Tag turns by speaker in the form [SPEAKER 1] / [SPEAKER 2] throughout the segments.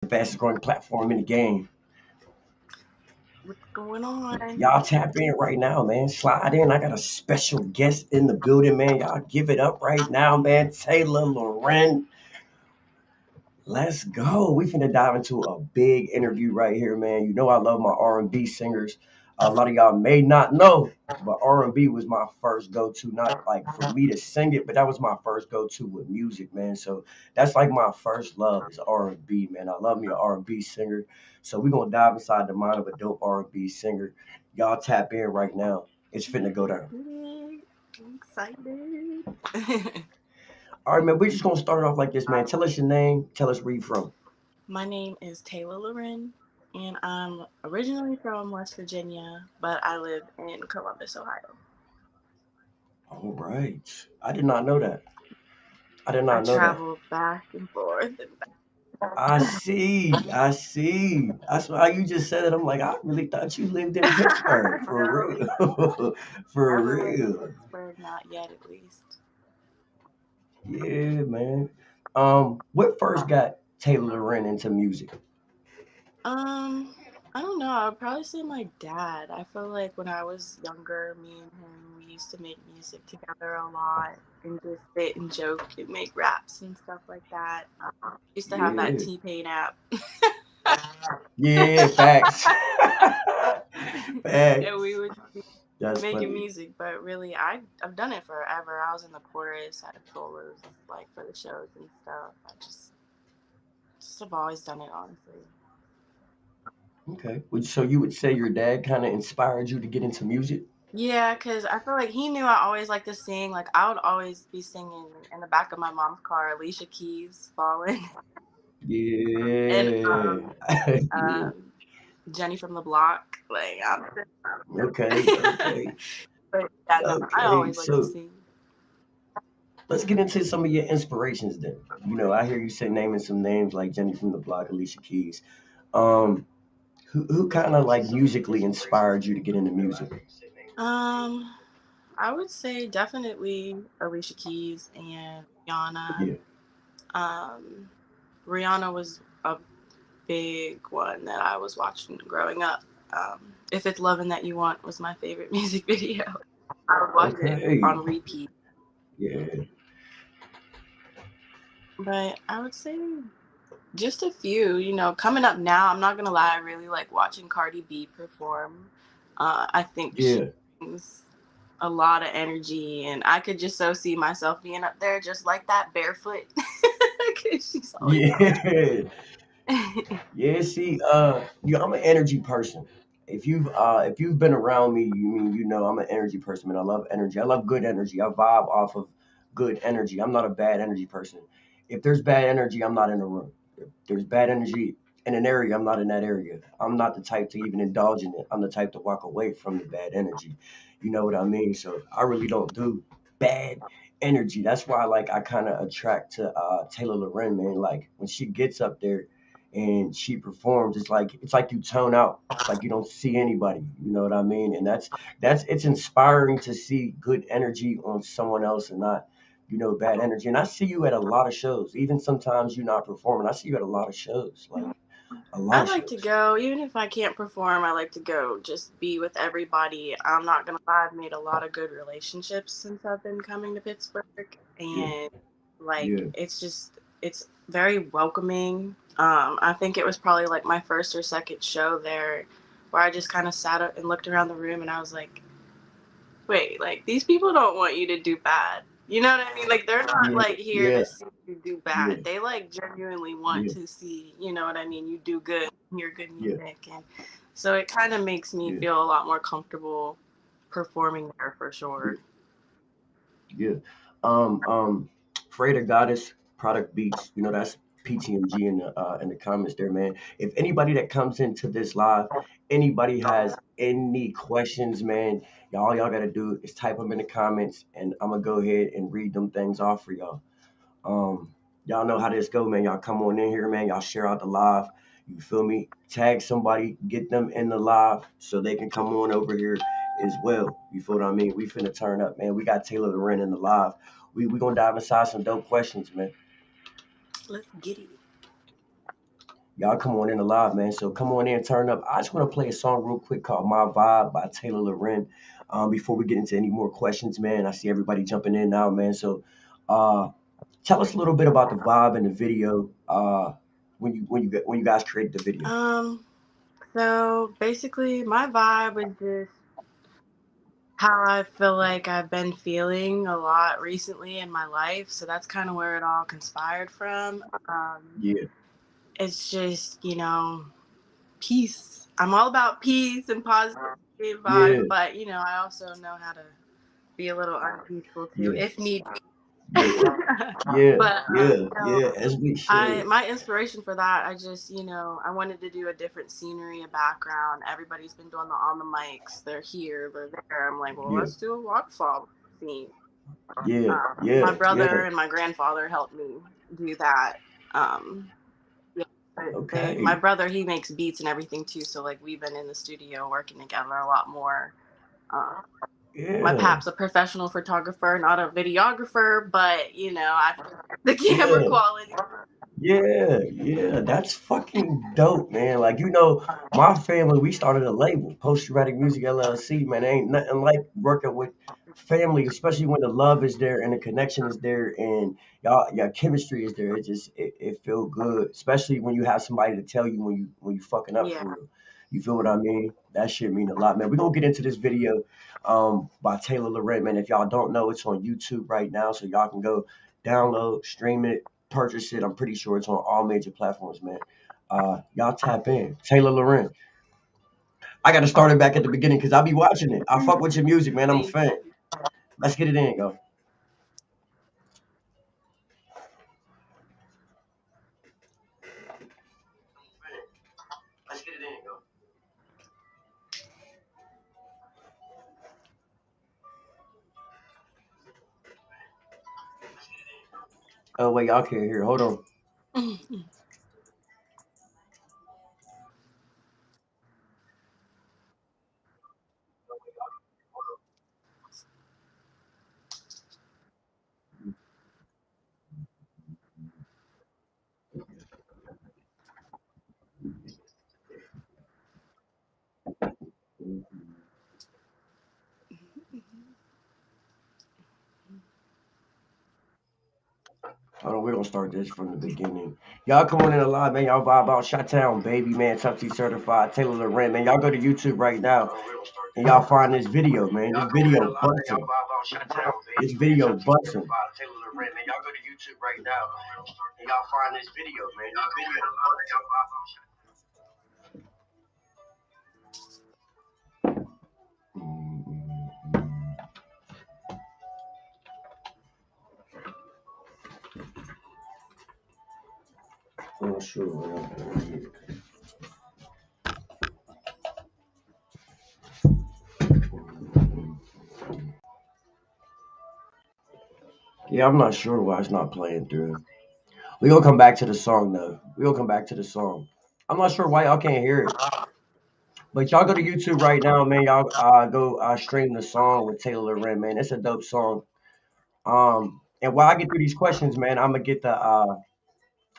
[SPEAKER 1] the fastest growing platform in the game.
[SPEAKER 2] What's going on?
[SPEAKER 1] Y'all tap in right now, man. Slide in. I got a special guest in the building, man. Y'all give it up right now, man. Taylor Loren. Let's go. We finna dive into a big interview right here, man. You know I love my R&B singers. A lot of y'all may not know, but R&B was my first go-to. Not like for me to sing it, but that was my first go-to with music, man. So that's like my first love is R&B, man. I love me an R&B singer. So we're gonna dive inside the mind of a dope R&B singer. Y'all tap in right now. It's finna go down.
[SPEAKER 2] I'm excited.
[SPEAKER 1] All right, man. We're just gonna start off like this, man. Tell us your name. Tell us where you from.
[SPEAKER 2] My name is Taylor Loren, and I'm originally from West Virginia, but I live in Columbus, Ohio.
[SPEAKER 1] All right. I did not know that. I did
[SPEAKER 2] I
[SPEAKER 1] not know that.
[SPEAKER 2] travel back and forth and
[SPEAKER 1] I see. I see. That's why you just said it. I'm like, I really thought you lived in Pittsburgh for
[SPEAKER 2] no,
[SPEAKER 1] real. For
[SPEAKER 2] never lived in
[SPEAKER 1] real.
[SPEAKER 2] Pittsburgh, not yet at least.
[SPEAKER 1] Yeah, man. What first got Taylor Loren into music?
[SPEAKER 2] Um, I don't know. I would probably say my dad. I feel like when I was younger, me and him, we used to make music together a lot and just sit and joke and make raps and stuff like that. Used to have that
[SPEAKER 1] Yeah.
[SPEAKER 2] T-Pain app.
[SPEAKER 1] Yeah, facts.
[SPEAKER 2] And we
[SPEAKER 1] Facts.
[SPEAKER 2] would be
[SPEAKER 1] That's
[SPEAKER 2] making
[SPEAKER 1] funny.
[SPEAKER 2] music, but really, I've done it forever. I was in the chorus, I had solos like for the shows and stuff. I just have always done it, honestly.
[SPEAKER 1] Okay. So you would say your dad kind of inspired you to get into music?
[SPEAKER 2] Yeah, cause I feel like he knew I always liked to sing. Like I would always be singing in the back of my mom's car, Alicia Keys, "Falling," and
[SPEAKER 1] Yeah. Yeah.
[SPEAKER 2] um, Jenny from the Block. Like,
[SPEAKER 1] Okay. Okay.
[SPEAKER 2] but yeah, no, I
[SPEAKER 1] Okay.
[SPEAKER 2] always like to
[SPEAKER 1] So
[SPEAKER 2] sing.
[SPEAKER 1] let's get into some of your inspirations then. I hear you say naming some names like Jenny from the Block, Alicia Keys. Um, who kind of like musically inspired you to get into music?
[SPEAKER 2] Um, I would say definitely Alicia Keys and Rihanna.
[SPEAKER 1] Yeah.
[SPEAKER 2] Um, Rihanna was a big one that I was watching growing up. If It's Lovin' That You Want was my favorite music video. I would watch it
[SPEAKER 1] Okay.
[SPEAKER 2] on repeat.
[SPEAKER 1] Yeah.
[SPEAKER 2] But I would say just a few. Coming up now, I'm not gonna lie, I really like watching Cardi B perform. I think she
[SPEAKER 1] Yeah.
[SPEAKER 2] brings a lot of energy, and I could just so see myself being up there just like that, barefoot, because she's always
[SPEAKER 1] Yeah.
[SPEAKER 2] on.
[SPEAKER 1] Yeah. See, I'm an energy person. If you've been around me, I'm an energy person, man. I love energy. I love good energy. I vibe off of good energy. I'm not a bad energy person. If there's bad energy, I'm not in the room. If there's bad energy in an area, I'm not in that area. I'm not the type to even indulge in it. I'm the type to walk away from the bad energy. You know what I mean? So I really don't do bad energy. That's why I kind of attract to Taylor Loren, man. Like when she gets up there and she performs, it's like you tone out. It's like you don't see anybody. You know what I mean? And that's it's inspiring to see good energy on someone else and not bad energy. And I see you at a lot of shows. Even sometimes you're not performing. I see you at a lot of shows, like a lot
[SPEAKER 2] I
[SPEAKER 1] of
[SPEAKER 2] like to
[SPEAKER 1] shows.
[SPEAKER 2] go, even if I can't perform, I like to go just be with everybody. I'm not gonna lie, I've made a lot of good relationships since I've been coming to Pittsburgh.
[SPEAKER 1] Yeah,
[SPEAKER 2] And like,
[SPEAKER 1] yeah,
[SPEAKER 2] it's very welcoming. I think it was probably like my first or second show there where I just kind of sat up and looked around the room and I was like, wait, like these people don't want you to do bad. You know what I mean? Like they're not
[SPEAKER 1] yeah,
[SPEAKER 2] like here
[SPEAKER 1] yeah,
[SPEAKER 2] to see you do
[SPEAKER 1] yeah,
[SPEAKER 2] bad. They like genuinely want
[SPEAKER 1] yeah,
[SPEAKER 2] to see, you know what I mean, you do good, hear good
[SPEAKER 1] yeah,
[SPEAKER 2] music. And so it kind of makes me
[SPEAKER 1] yeah,
[SPEAKER 2] feel a lot more comfortable performing there for
[SPEAKER 1] yeah.
[SPEAKER 2] sure.
[SPEAKER 1] Yeah. Um, um, Freighter Goddess Product Beats. That's PTMG in the comments there, man. If anybody that comes into this live, anybody has any questions, man, y'all gotta do is type them in the comments, and I'm gonna go ahead and read them things off for y'all. Y'all know how this go, man. Y'all come on in here, man. Y'all share out the live. You feel me? Tag somebody, get them in the live so they can come on over here as well. You feel what I mean? We finna turn up, man. We got Taylor Loren in the live. We gonna dive inside some dope questions, man.
[SPEAKER 2] Let's get it.
[SPEAKER 1] Y'all come on in the live, man. So come on in, turn up. I just want to play a song real quick called My Vibe by Taylor Loren. Before we get into any more questions, man, I see everybody jumping in now, man. So uh, tell us a little bit about the vibe and the video. When you guys created the video.
[SPEAKER 2] Um, so basically, my vibe is just how I feel like I've been feeling a lot recently in my life. So that's kind of where it all conspired from.
[SPEAKER 1] Yeah,
[SPEAKER 2] It's just, peace. I'm all about peace and positive
[SPEAKER 1] yeah,
[SPEAKER 2] vibes, but I also know how to be a little unpeaceful too,
[SPEAKER 1] yeah,
[SPEAKER 2] if need
[SPEAKER 1] yeah,
[SPEAKER 2] be.
[SPEAKER 1] yeah,
[SPEAKER 2] but
[SPEAKER 1] yeah, yeah. As we
[SPEAKER 2] I
[SPEAKER 1] should.
[SPEAKER 2] my inspiration for that, I just I wanted to do a different scenery, a background. Everybody's been doing the on the mics. They're here, they're there. I'm like, well,
[SPEAKER 1] Yeah,
[SPEAKER 2] let's do a waterfall scene.
[SPEAKER 1] yeah,
[SPEAKER 2] My
[SPEAKER 1] yeah, yeah.
[SPEAKER 2] brother and my grandfather helped me do that. Um, yeah, my
[SPEAKER 1] Okay.
[SPEAKER 2] brother, he makes beats and everything too. So like we've been in the studio working together a lot more. Uh, my
[SPEAKER 1] Yeah,
[SPEAKER 2] pap's a professional photographer, not a videographer, but I the camera
[SPEAKER 1] yeah.
[SPEAKER 2] quality.
[SPEAKER 1] Yeah, yeah, that's fucking dope, man. Like, my family, we started a label, Post Traumatic Music LLC, man. Ain't nothing like working with family, especially when the love is there and the connection is there and your chemistry is there. It feel good, especially when you have somebody to tell you when you fucking up
[SPEAKER 2] Yeah.
[SPEAKER 1] for real. You feel what I mean? That shit mean a lot, man. We're gonna get into this video by Taylor Loren, man. If y'all don't know, it's on YouTube right now, so y'all can go download, stream it, purchase it. I'm pretty sure it's on all major platforms, man. Y'all tap in. Taylor Loren. I got to start it back at the beginning because I'll be watching it. I fuck with your music, man. I'm a
[SPEAKER 2] Thank
[SPEAKER 1] fan.
[SPEAKER 2] you.
[SPEAKER 1] Let's get it in, yo. Let's get it in, yo. Oh, wait, y'all can't hear. Hold on. Hold on, we're gonna start this from the beginning. Y'all come on in alive, man. Y'all vibe out Shot Town, baby, man. Top T certified, Taylor Loren, man. Y'all go to YouTube right now and y'all find this video, man. This video busting. This video busting. Taylor Loren, man. Y'all go to YouTube right now and y'all find this video, man. This video busting. I'm not sure what I'm Yeah, I'm not sure why it's not playing through. We gonna come back to the song though. We gonna come back to the song. I'm not sure why y'all can't hear it, but y'all go to YouTube right now, man. Y'all go stream the song with Taylor Loren, man. It's a dope song. And while I get through these questions, man, I'm gonna get the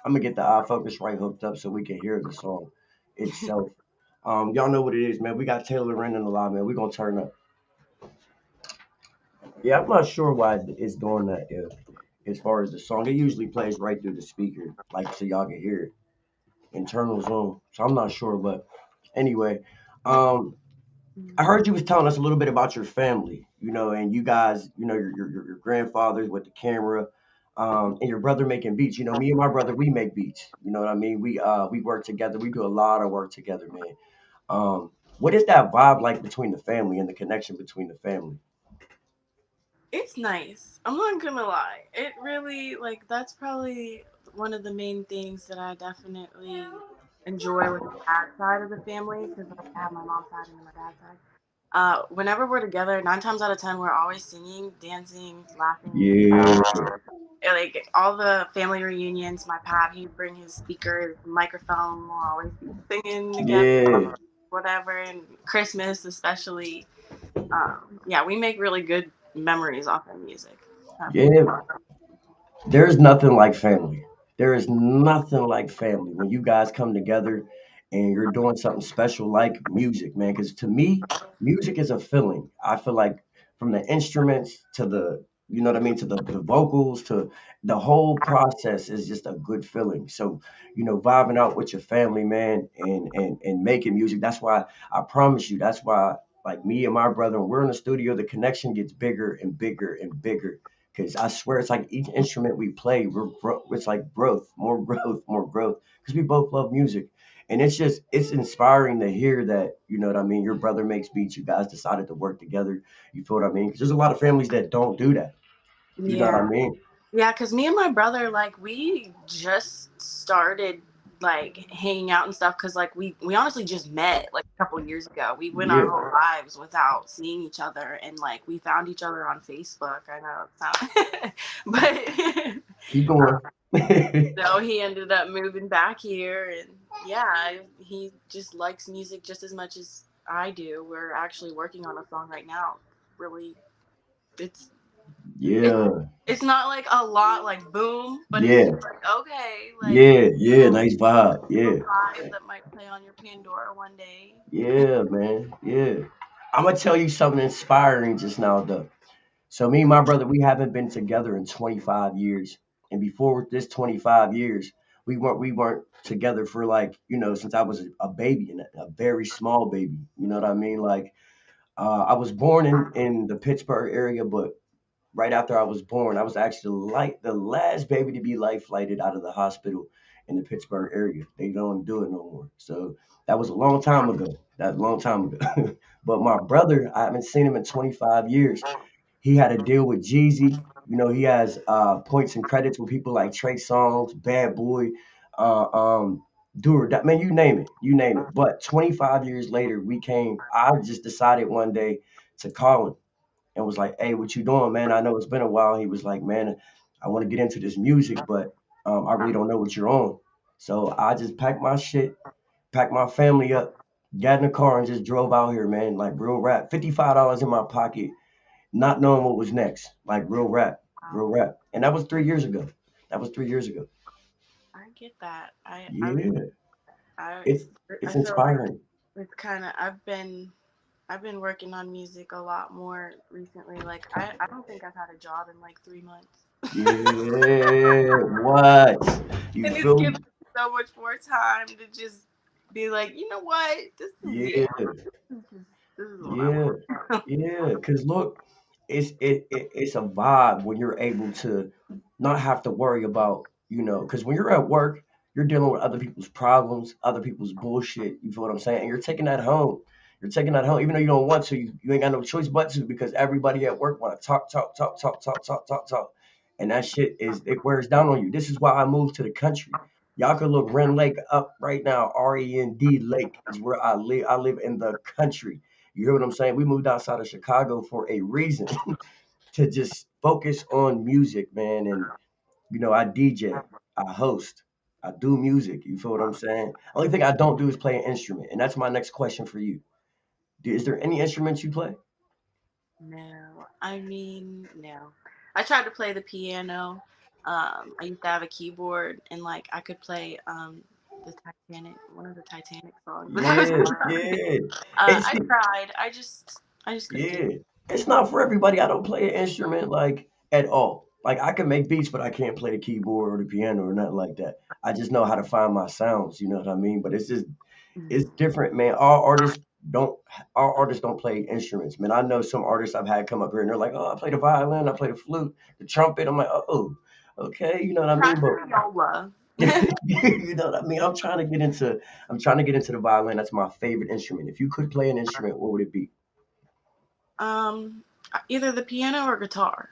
[SPEAKER 1] Focusrite hooked up so we can hear the song itself. Y'all know what it is, man. We got Taylor Loren in the live, man. We gonna turn up. Yeah, I'm not sure why it's doing that. As far as the song, it usually plays right through the speaker, like so y'all can hear it. Internal zone. So I'm not sure, but anyway, um, I heard you was telling us a little bit about your family, and you guys, your grandfathers with the camera, and your brother making beats. Me and my brother, we make beats. You know what I mean? We work together. We do a lot of work together, man. What is that vibe like between the family and the connection between the family?
[SPEAKER 2] It's nice. I'm not gonna lie. It really like that's probably one of the main things that I definitely enjoy with the dad side of the family because like, I have my mom's side and my dad's side. Whenever we're together, 9 times out of 10, we're always singing, dancing, laughing.
[SPEAKER 1] Yeah,
[SPEAKER 2] Like all the family reunions, my pap, he'd bring his speaker, his microphone. We'll always be singing together,
[SPEAKER 1] yeah,
[SPEAKER 2] whatever. And Christmas, especially. Yeah, we make really good memories off of music.
[SPEAKER 1] yeah. There's nothing like family. There is nothing like family when you guys come together and you're doing something special like music, man. Because to me, music is a feeling. I feel like from the instruments to the, you know what I mean, to the vocals to the whole process is just a good feeling. So, vibing out with your family, man, and making music. That's why I promise you. That's why, like me and my brother, when we're in the studio, the connection gets bigger and bigger and bigger. Because I swear it's like each instrument we play, it's like growth, more growth, more growth. Because we both love music. And it's inspiring to hear that, you know what I mean? Your brother makes beats, you guys decided to work together. You feel what I mean? Because there's a lot of families that don't do that. You know what I
[SPEAKER 2] Yeah.
[SPEAKER 1] mean?
[SPEAKER 2] Yeah, because me and my brother, like, we just started like hanging out and stuff because like we honestly just met like a couple years ago. We went our
[SPEAKER 1] Yeah.
[SPEAKER 2] whole lives without seeing each other, and like we found each other on Facebook. I know it sounds but
[SPEAKER 1] Keep going.
[SPEAKER 2] so he ended up moving back here, and yeah, he just likes music just as much as I do. We're actually working on a song right now. Really, it's it's
[SPEAKER 1] Yeah.
[SPEAKER 2] it's not like a lot like boom, but it's
[SPEAKER 1] Yeah.
[SPEAKER 2] just like okay, like
[SPEAKER 1] Yeah. Yeah. Nice vibe.
[SPEAKER 2] little
[SPEAKER 1] Yeah.
[SPEAKER 2] vibe that might play on your Pandora one day.
[SPEAKER 1] Yeah, man. Yeah. I'm gonna tell you something inspiring just now, though. So me and my brother, we haven't been together in 25 years. And before this 25 years, we weren't together for like, since I was a baby and a very small baby. You know what I mean? Like I was born in the Pittsburgh area, but right after I was born, I was actually like the last baby to be life flighted out of the hospital in the Pittsburgh area. They don't do it no more. So that was a long time ago. That long time ago. But my brother, I haven't seen him in 25 years. He had a deal with Jeezy. He has points and credits with people like Trey Songz, Bad Boy, uh, um, Dur. That man, you name it, you name it. But 25 years later, we came. I just decided one day to call him and was like, "Hey, what you doing, man? I know it's been a while." He was like, "Man, I want to get into this music, but I really don't know what you're on." So I just packed my shit, packed my family up, got in the car, and just drove out here, man. Like real rap, $55 in my pocket, not knowing what was next. Like real rap, real
[SPEAKER 2] Wow,
[SPEAKER 1] rap. And that was 3 years ago. That was 3 years ago.
[SPEAKER 2] I get that.
[SPEAKER 1] Yeah,
[SPEAKER 2] I
[SPEAKER 1] it's
[SPEAKER 2] I
[SPEAKER 1] it's
[SPEAKER 2] feel like
[SPEAKER 1] inspiring.
[SPEAKER 2] it's kind of I've been working on music a lot more recently. Like I don't think I've had a job in like 3 months.
[SPEAKER 1] Yeah, what? You
[SPEAKER 2] And it's
[SPEAKER 1] feel
[SPEAKER 2] given
[SPEAKER 1] me?
[SPEAKER 2] me so much more time to just be like, you know what? This is it.
[SPEAKER 1] Yeah.
[SPEAKER 2] This is what I
[SPEAKER 1] Yeah,
[SPEAKER 2] want.
[SPEAKER 1] yeah. Cause look, it's a vibe when you're able to not have to worry about, cause when you're at work, you're dealing with other people's problems, other people's bullshit. You feel what I'm saying? And you're taking that home. You're taking that home, even though you don't want to. You ain't got no choice but to because everybody at work want to talk, talk, talk, talk, talk, talk, talk, talk, and that shit it wears down on you. This is why I moved to the country. Y'all could look Ren Lake up right now. REND Lake is where I live. I live in the country. You hear what I'm saying? We moved outside of Chicago for a reason to just focus on music, man. And I DJ, I host, I do music. You feel what I'm saying? Only thing I don't do is play an instrument, and that's my next question for you. Is there any instruments you play?
[SPEAKER 2] No, I mean no. I tried to play the piano. I used to have a keyboard, and like I could play the Titanic, one of the Titanic songs, but that was
[SPEAKER 1] Yeah, yeah. It's
[SPEAKER 2] I tried. I just couldn't do
[SPEAKER 1] Yeah, it's not for everybody. I don't play an instrument like at all. Like I can make beats, but I can't play the keyboard or the piano or nothing like that. I just know how to find my sounds. You know what I mean? But
[SPEAKER 2] it.
[SPEAKER 1] it's different, man. Don't all artists don't play instruments, man. I know some artists I've had come up here and they're like, "Oh, I play the violin, I play the flute, the trumpet." I'm like, "Oh, okay." You know what I
[SPEAKER 2] Try
[SPEAKER 1] mean? But
[SPEAKER 2] the viola.
[SPEAKER 1] you know what I mean? I'm trying to get into the violin. That's my favorite instrument. If you could play an instrument, what would it be?
[SPEAKER 2] um, Either the piano or guitar,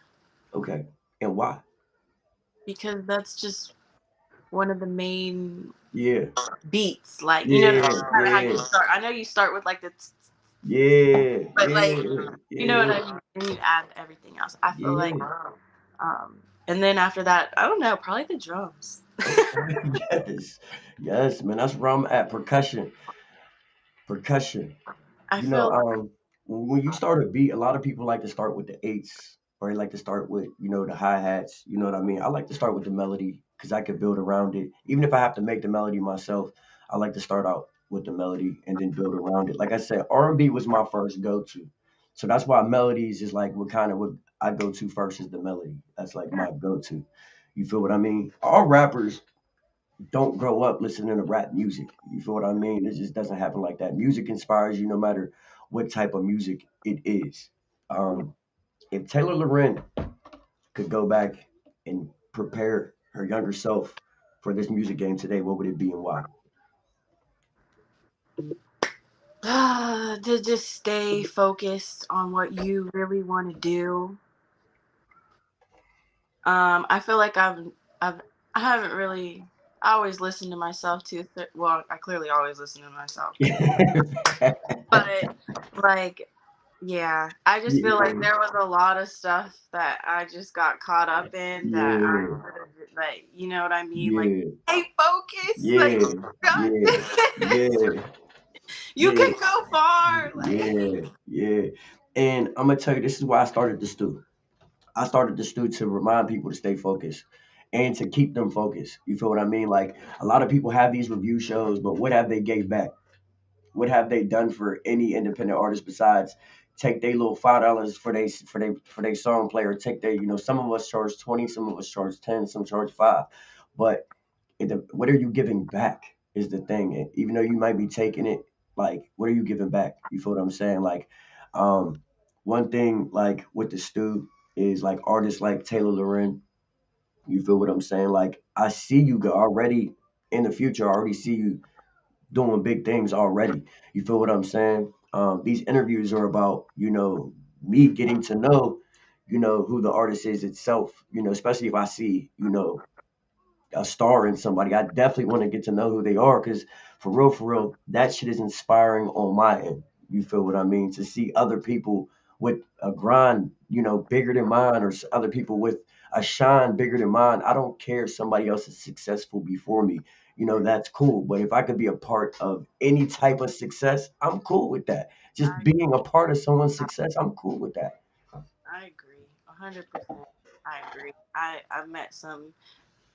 [SPEAKER 1] Okay, and why?
[SPEAKER 2] because that's just one of the main
[SPEAKER 1] Yeah.
[SPEAKER 2] beats. Like you know,
[SPEAKER 1] Yeah,
[SPEAKER 2] kind of how you
[SPEAKER 1] yeah,
[SPEAKER 2] start. I know you start with like the,
[SPEAKER 1] yeah,
[SPEAKER 2] but like
[SPEAKER 1] yeah,
[SPEAKER 2] you know what
[SPEAKER 1] yeah,
[SPEAKER 2] I mean. And you add everything else. I feel like,
[SPEAKER 1] yeah.
[SPEAKER 2] and then after that, I don't know, probably the drums.
[SPEAKER 1] Okay, yes, yes, man. That's where I'm at. Percussion, percussion.
[SPEAKER 2] I
[SPEAKER 1] You know,
[SPEAKER 2] feel
[SPEAKER 1] when you start a beat, a lot of people like to start with the eights, or they like to start with, the hi hats. You know what I mean? I like to start with the melody. because I could build around it. Even if I have to make the melody myself, I like to start out with the melody and then build around it. Like I said, R&B was my first go-to. So that's why melodies is like what I go to first is the melody. That's like my go-to. You feel what I mean? All rappers don't grow up listening to rap music. You feel what I mean? It just doesn't happen like that. Music inspires you no matter what type of music it is. Um, if Taylor Loren could go back and prepare her younger self for this music game today, what would it be and why?
[SPEAKER 2] To just stay focused on what you really want to do. I feel like I've I haven't really. I always listen to myself too. Well, I clearly always listen to myself, but like, yeah, I just feel like
[SPEAKER 1] Yeah,
[SPEAKER 2] there was a lot of stuff that I just got caught up in that I
[SPEAKER 1] yeah,
[SPEAKER 2] like, you know what I mean? Like,
[SPEAKER 1] yeah,
[SPEAKER 2] stay focused. Like,
[SPEAKER 1] yeah,
[SPEAKER 2] God,
[SPEAKER 1] yeah, yeah,
[SPEAKER 2] you
[SPEAKER 1] yeah,
[SPEAKER 2] can go far. Like,
[SPEAKER 1] yeah, yeah. And I'm gonna tell you, this is why I started the stew. I started the stew to remind people to stay focused and to keep them focused. You feel what I mean? Like a lot of people have these review shows, but what have they gave back? What have they done for any independent artist besides take their little $5 for their song player? Take their, some of us charge 20, some of us charge 10, some charge 5. But what are you giving back is the thing. And even though you might be taking it, like, what are you giving back? You feel what I'm saying? Like, um, one thing like with the stew is like artists like Taylor Loren. You feel what I'm saying? Like, I see you already in the future. I already see you doing big things already. You feel what I'm saying? These interviews are about, me getting to know, who the artist is itself, especially if I see, a star in somebody. I definitely want to get to know who they are because for real, that shit is inspiring on my end. You feel what I mean? To see other people with a grind, bigger than mine, or other people with a shine bigger than mine. I don't care if somebody else is successful before me. That's cool. But if I could be a part of any type of success, I'm cool with that. Just
[SPEAKER 2] I
[SPEAKER 1] being a part of someone's success, I'm cool with that.
[SPEAKER 2] I agree, 100%. I agree. I've met some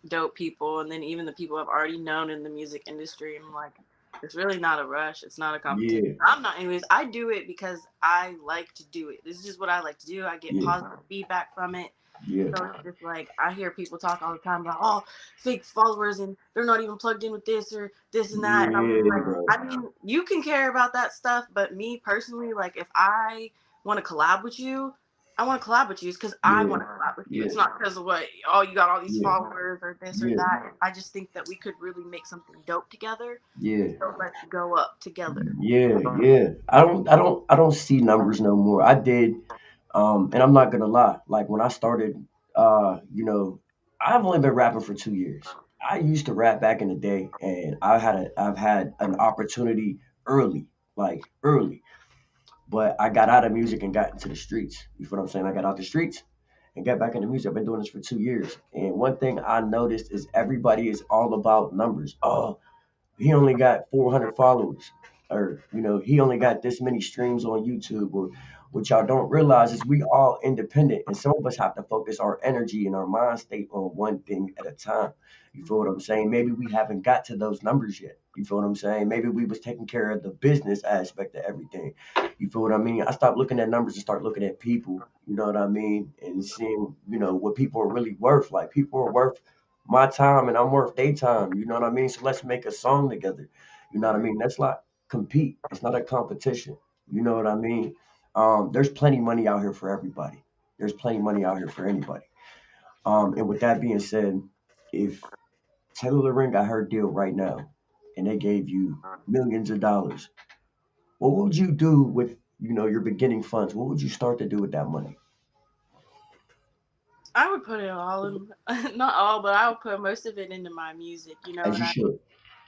[SPEAKER 2] dope people, and then even the people I've already known in the music industry. I'm like, it's really not a rush. It's not a competition.
[SPEAKER 1] Yeah,
[SPEAKER 2] I'm not. Anyways, I do it because I like to do it. This is just what I like to do. I get
[SPEAKER 1] yeah,
[SPEAKER 2] positive feedback from it.
[SPEAKER 1] yeah,
[SPEAKER 2] So it's just like I hear people talk all the time about, oh, fake followers and they're not even plugged in with this or this and that. And I'm just
[SPEAKER 1] yeah,
[SPEAKER 2] like,
[SPEAKER 1] bro.
[SPEAKER 2] I mean, you can care about that stuff, but me personally, like if I want to collab with you, I want to collab with you because I
[SPEAKER 1] Yeah,
[SPEAKER 2] want to collab with you.
[SPEAKER 1] yeah,
[SPEAKER 2] It's not because of what, oh, you got all these
[SPEAKER 1] yeah,
[SPEAKER 2] followers or this or
[SPEAKER 1] yeah,
[SPEAKER 2] that. I just think that we could really make something dope together.
[SPEAKER 1] yeah.
[SPEAKER 2] So let's go up together.
[SPEAKER 1] Yeah, yeah. I don't see numbers no more. I did, and I'm not gonna lie. Like when I started, I've only been rapping for 2 years. I used to rap back in the day, and I've had an opportunity early, like early. But I got out of music and got into the streets. You feel what I'm saying? I got out the streets and got back into music. I've been doing this for 2 years, and one thing I noticed is everybody is all about numbers. Oh, he only got 400 followers, or he only got this many streams on YouTube. Or what y'all don't realize is we all independent, and some of us have to focus our energy and our mind state on one thing at a time. You feel what I'm saying? Maybe we haven't got to those numbers yet. You feel what I'm saying? Maybe we was taking care of the business aspect of everything. You feel what I mean? I stopped looking at numbers and start looking at people. You know what I mean? And seeing what people are really worth. Like people are worth my time and I'm worth their time. You know what I mean? So let's make a song together. You know what I mean? That's not compete. It's not a competition. You know what I mean? There's plenty money out here for everybody. There's plenty money out here for anybody. And with that being said, if Taylor Loren got her deal right now and they gave you millions of dollars, what would you do with your beginning funds? What would you start to do with that money?
[SPEAKER 2] I would put it all in, not all, but I would put most of it into my music. You know
[SPEAKER 1] As
[SPEAKER 2] what
[SPEAKER 1] you
[SPEAKER 2] I
[SPEAKER 1] should.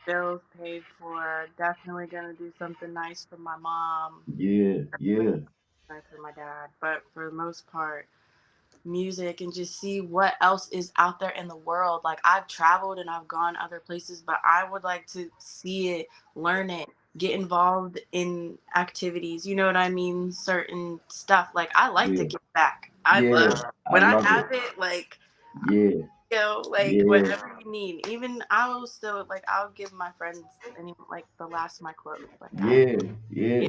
[SPEAKER 2] bills paid for. Definitely gonna do something nice for my mom.
[SPEAKER 1] Yeah, yeah,
[SPEAKER 2] Nice for my dad. But for the most part, music and just see what else is out there in the world. Like I've traveled and I've gone other places, but I would like to see it, learn it, get involved in activities. You know what I mean? Certain stuff. Like I like to
[SPEAKER 1] yeah,
[SPEAKER 2] give back. I
[SPEAKER 1] yeah.
[SPEAKER 2] love
[SPEAKER 1] I
[SPEAKER 2] when I
[SPEAKER 1] love it.
[SPEAKER 2] have it. Like
[SPEAKER 1] Yeah.
[SPEAKER 2] like
[SPEAKER 1] Yeah,
[SPEAKER 2] whatever you need. Even I will still like I'll give my friends any like the last of my clothes. Like
[SPEAKER 1] yeah,
[SPEAKER 2] yeah,
[SPEAKER 1] yeah,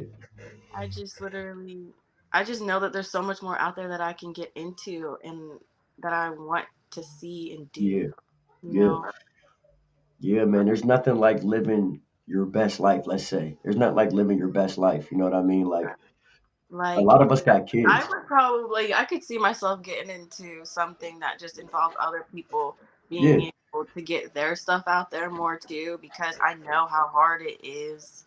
[SPEAKER 2] I just literally I just know that there's so much more out there that I can get into and that I want to see and do.
[SPEAKER 1] yeah,
[SPEAKER 2] You
[SPEAKER 1] yeah,
[SPEAKER 2] know,
[SPEAKER 1] yeah, man. There's nothing like living your best life, let's say. There's nothing like living your best life. You know what I mean? Like a
[SPEAKER 2] like
[SPEAKER 1] lot of us got
[SPEAKER 2] I
[SPEAKER 1] kids.
[SPEAKER 2] would probably I could see myself getting into something that just involved other people
[SPEAKER 1] Yeah,
[SPEAKER 2] being able to get their stuff out there more too because I know how hard it is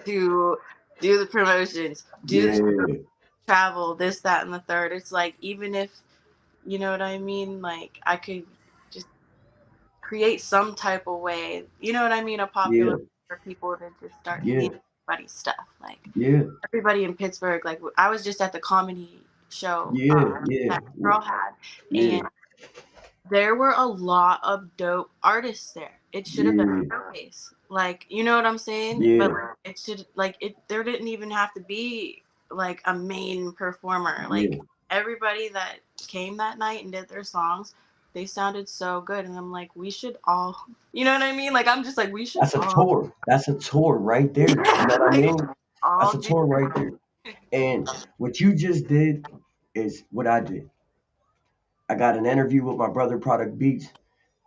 [SPEAKER 2] to do the promotions, do the
[SPEAKER 1] yeah,
[SPEAKER 2] travel, this, that, and the third. It's like even if you know what I mean, like I could just create some type of way, you know what I mean, a popular
[SPEAKER 1] yeah,
[SPEAKER 2] for people to just start
[SPEAKER 1] yeah,
[SPEAKER 2] seeing everybody's stuff. Like
[SPEAKER 1] yeah,
[SPEAKER 2] everybody in Pittsburgh, like I was just at the comedy show
[SPEAKER 1] yeah, yeah,
[SPEAKER 2] that girl had,
[SPEAKER 1] yeah,
[SPEAKER 2] and there were a lot of dope artists there. It should have been
[SPEAKER 1] yeah,
[SPEAKER 2] a showcase. Like, you know what I'm saying? But
[SPEAKER 1] yeah,
[SPEAKER 2] like, it should like it there didn't even have to be like a main performer.
[SPEAKER 1] yeah.
[SPEAKER 2] Like everybody that came that night and did their songs, they sounded so good and I'm like, we should all you know what I mean? Like I'm just like we should
[SPEAKER 1] That's a
[SPEAKER 2] all
[SPEAKER 1] tour. That's a tour right there. You know
[SPEAKER 2] yeah,
[SPEAKER 1] what I
[SPEAKER 2] like
[SPEAKER 1] mean? That's
[SPEAKER 2] all
[SPEAKER 1] a
[SPEAKER 2] do
[SPEAKER 1] tour right there. And what you just did is what I did. I got an interview with my brother, Product Beats.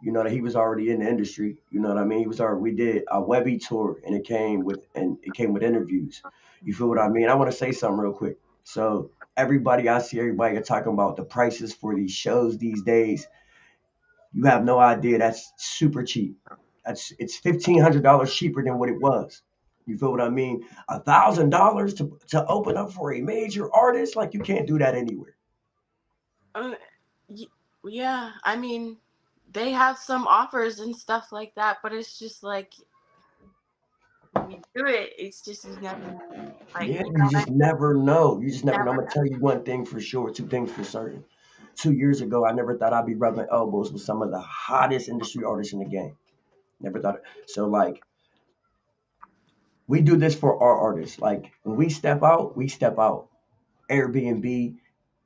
[SPEAKER 1] You know that he was already in the industry. You know what I mean? He was already. We did a Webby tour, and it came with interviews. You feel what I mean? I want to say something real quick. So I see everybody talking about the prices for these shows these days. You have no idea. That's super cheap. It's $1,500 cheaper than what it was. You feel what I mean? $1,000 to open up for a major artist, like you can't do that anywhere.
[SPEAKER 2] Uh, y- yeah, I mean, they have some offers and stuff like that, but it's just like when you do it, it's just you never know. Like
[SPEAKER 1] Yeah,
[SPEAKER 2] you
[SPEAKER 1] you
[SPEAKER 2] know, I
[SPEAKER 1] just never know. You just never know. I'm
[SPEAKER 2] never.
[SPEAKER 1] gonna tell you one thing for sure, two things for certain. 2 years ago, I never thought I'd be rubbing elbows with some of the hottest industry artists in the game. Never thought it. So like we do this for our artists. Like when we step out. Airbnb,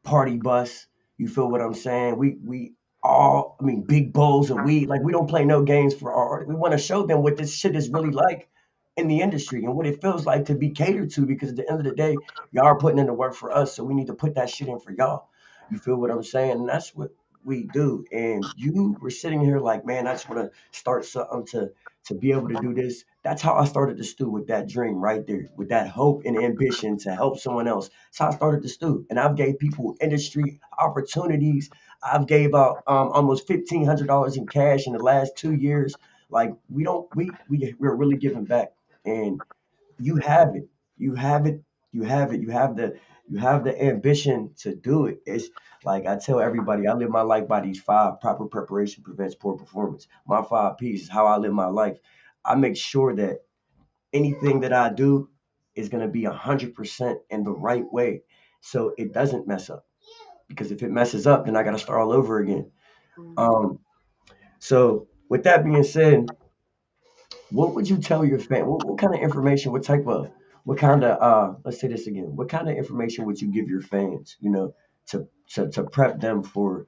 [SPEAKER 1] party bus. You feel what I'm saying? We all, I mean, big bowls of weed. Like we don't play no games for our art. We want to show them what this shit is really like in the industry and what it feels like to be catered to. Because at the end of the day, y'all are putting in the work for us, so we need to put that shit in for y'all. You feel what I'm saying? And that's what we do. And you were sitting here like, man, I just want to start something to be able to do this. That's how I started the stew with that dream right there, with that hope and ambition to help someone else. That's how I started the stew. And I've gave people industry opportunities. I've gave out almost $1,500 in cash in the last 2 years. Like we don't we're really giving back. And you have it. You have it. You have it. You have the ambition to do it. It's like I tell everybody, I live my life by these five: proper preparation prevents poor performance. My five P's is how I live my life. I make sure that anything that I do is gonna be 100% in the right way, so it doesn't mess up. Because if it messes up, then I gotta start all over again.
[SPEAKER 2] Mhm.
[SPEAKER 1] Um, so with that being said, what would you tell your fan? What kind of information? What kind of let's say this again. What kind of information would you give your fans? You know, to prep them for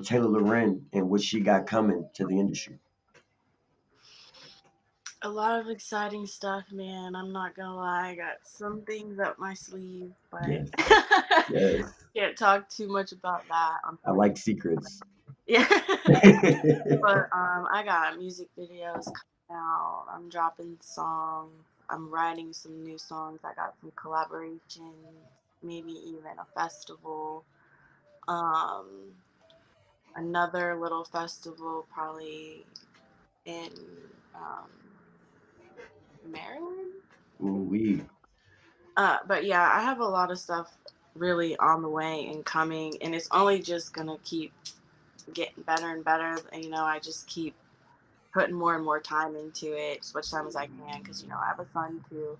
[SPEAKER 1] Taylor Loren and what she got coming to the industry.
[SPEAKER 2] A lot of exciting stuff, man. I'm not gonna lie. I got some things up my sleeve, but
[SPEAKER 1] Yes, yes.
[SPEAKER 2] can't talk too much about that,
[SPEAKER 1] I
[SPEAKER 2] unfortunately.
[SPEAKER 1] like secrets.
[SPEAKER 2] Yeah.
[SPEAKER 1] Yeah,
[SPEAKER 2] But I got music videos coming out. I'm dropping songs. I'm writing some new songs. I got some collaborations, maybe even a festival. Um, Another little festival probably in um, Maryland.
[SPEAKER 1] ooh wee.
[SPEAKER 2] But yeah, I have a lot of stuff really on the way and coming, and it's only just gonna keep getting better and better. You know, I just keep putting more and more time into it, as much time as I can, because you know I have a son too.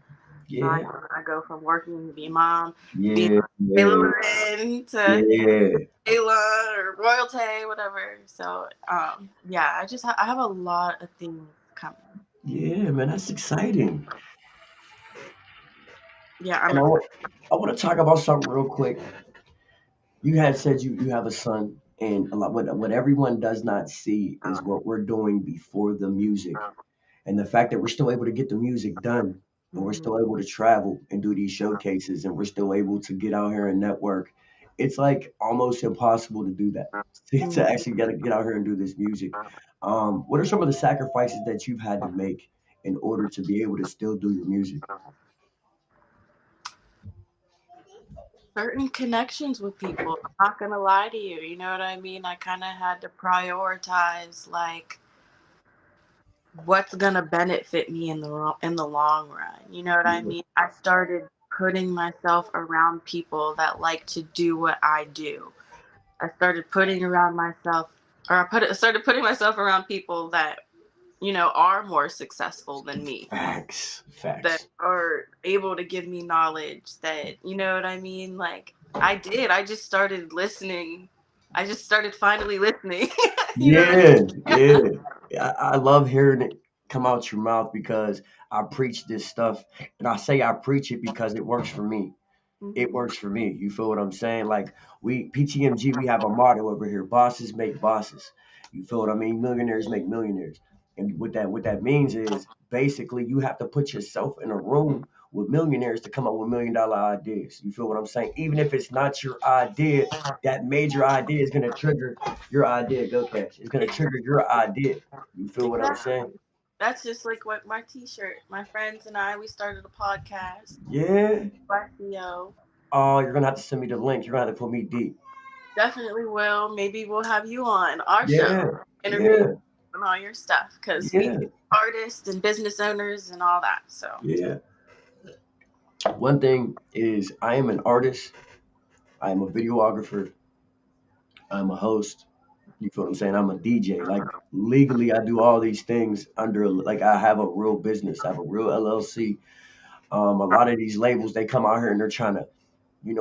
[SPEAKER 2] So
[SPEAKER 1] Yeah,
[SPEAKER 2] I go from working to be a mom to being
[SPEAKER 1] yeah, yeah,
[SPEAKER 2] Taylor to
[SPEAKER 1] yeah,
[SPEAKER 2] Ayla or Royalty, whatever. So yeah, I have a lot of things coming.
[SPEAKER 1] yeah, man. That's exciting.
[SPEAKER 2] Yeah,
[SPEAKER 1] And
[SPEAKER 2] I'm.
[SPEAKER 1] I want to talk about something real quick. You had said you have a son, And a lot what everyone does not see is what we're doing before the music. And the fact that we're still able to get the music done, and we're
[SPEAKER 2] Mhm.
[SPEAKER 1] still able to travel and do these showcases, and we're still able to get out here and network, it's like almost impossible to do that. To
[SPEAKER 2] Mhm.
[SPEAKER 1] actually get out here and do this music. What are some of the sacrifices that you've had to make in order to be able to still do your music?
[SPEAKER 2] Certain connections with people. I'm not gonna lie to you. You know what I mean? I kind of had to prioritize like what's gonna benefit me in in the long run. You know what I
[SPEAKER 1] Yeah,
[SPEAKER 2] mean? I started putting myself around people that like to do what I do. I started putting around myself, or started putting myself around people that are more successful than me,
[SPEAKER 1] facts,
[SPEAKER 2] that
[SPEAKER 1] facts.
[SPEAKER 2] are able to give me knowledge. That you know what I mean? Like I did. I just started listening. I just started finally listening. You know what
[SPEAKER 1] Yeah,
[SPEAKER 2] I mean?
[SPEAKER 1] yeah. I love hearing it come out your mouth because I preach this stuff, and I say I preach it because it works for me. It
[SPEAKER 2] Mhm.
[SPEAKER 1] works for me. You feel what I'm saying? Like we PTMG, we have a motto over here: bosses make bosses. You feel what I mean? Millionaires make millionaires. And what that means is basically you have to put yourself in a room with millionaires to come up with $1 million ideas. You feel what I'm saying? Even if it's not your idea, that major idea is gonna trigger your idea. Go cash. It's gonna trigger
[SPEAKER 2] Exactly.
[SPEAKER 1] your idea. You feel what I'm saying?
[SPEAKER 2] Exactly. That's just like what my T-shirt. My friends and I, we started a podcast.
[SPEAKER 1] Yeah.
[SPEAKER 2] SEO.
[SPEAKER 1] Oh, you're gonna have to send me the link. You're gonna have to put me deep.
[SPEAKER 2] Definitely will. Maybe we'll have you on our show,
[SPEAKER 1] Yeah.
[SPEAKER 2] interview
[SPEAKER 1] Yeah.
[SPEAKER 2] on all your stuff because we
[SPEAKER 1] Yeah.
[SPEAKER 2] do artists and business owners and all that. So
[SPEAKER 1] Yeah. One thing is, I am an artist. I am a videographer. I'm a host. You feel what I'm saying? I'm a DJ. Like legally, I do all these things under like I have a real business. I have a real LLC. A lot of these labels they come out here and they're trying to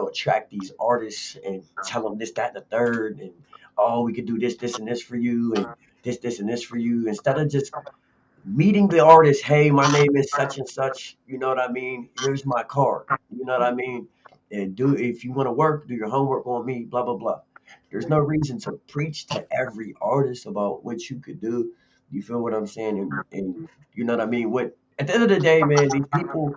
[SPEAKER 1] attract these artists and tell them this, that, and the third, and oh, we could do this, this, and this for you, and this, and this for you, instead of just meeting the artist. Hey, my name is such and such. You know what I mean? Here's my card. You know what I mean? And do if you want to work, do your homework on me. Blah blah blah. There's no reason to preach to every artist about what you could do. You feel what I'm saying? And you know what I mean? What at the end of the day, man, these people,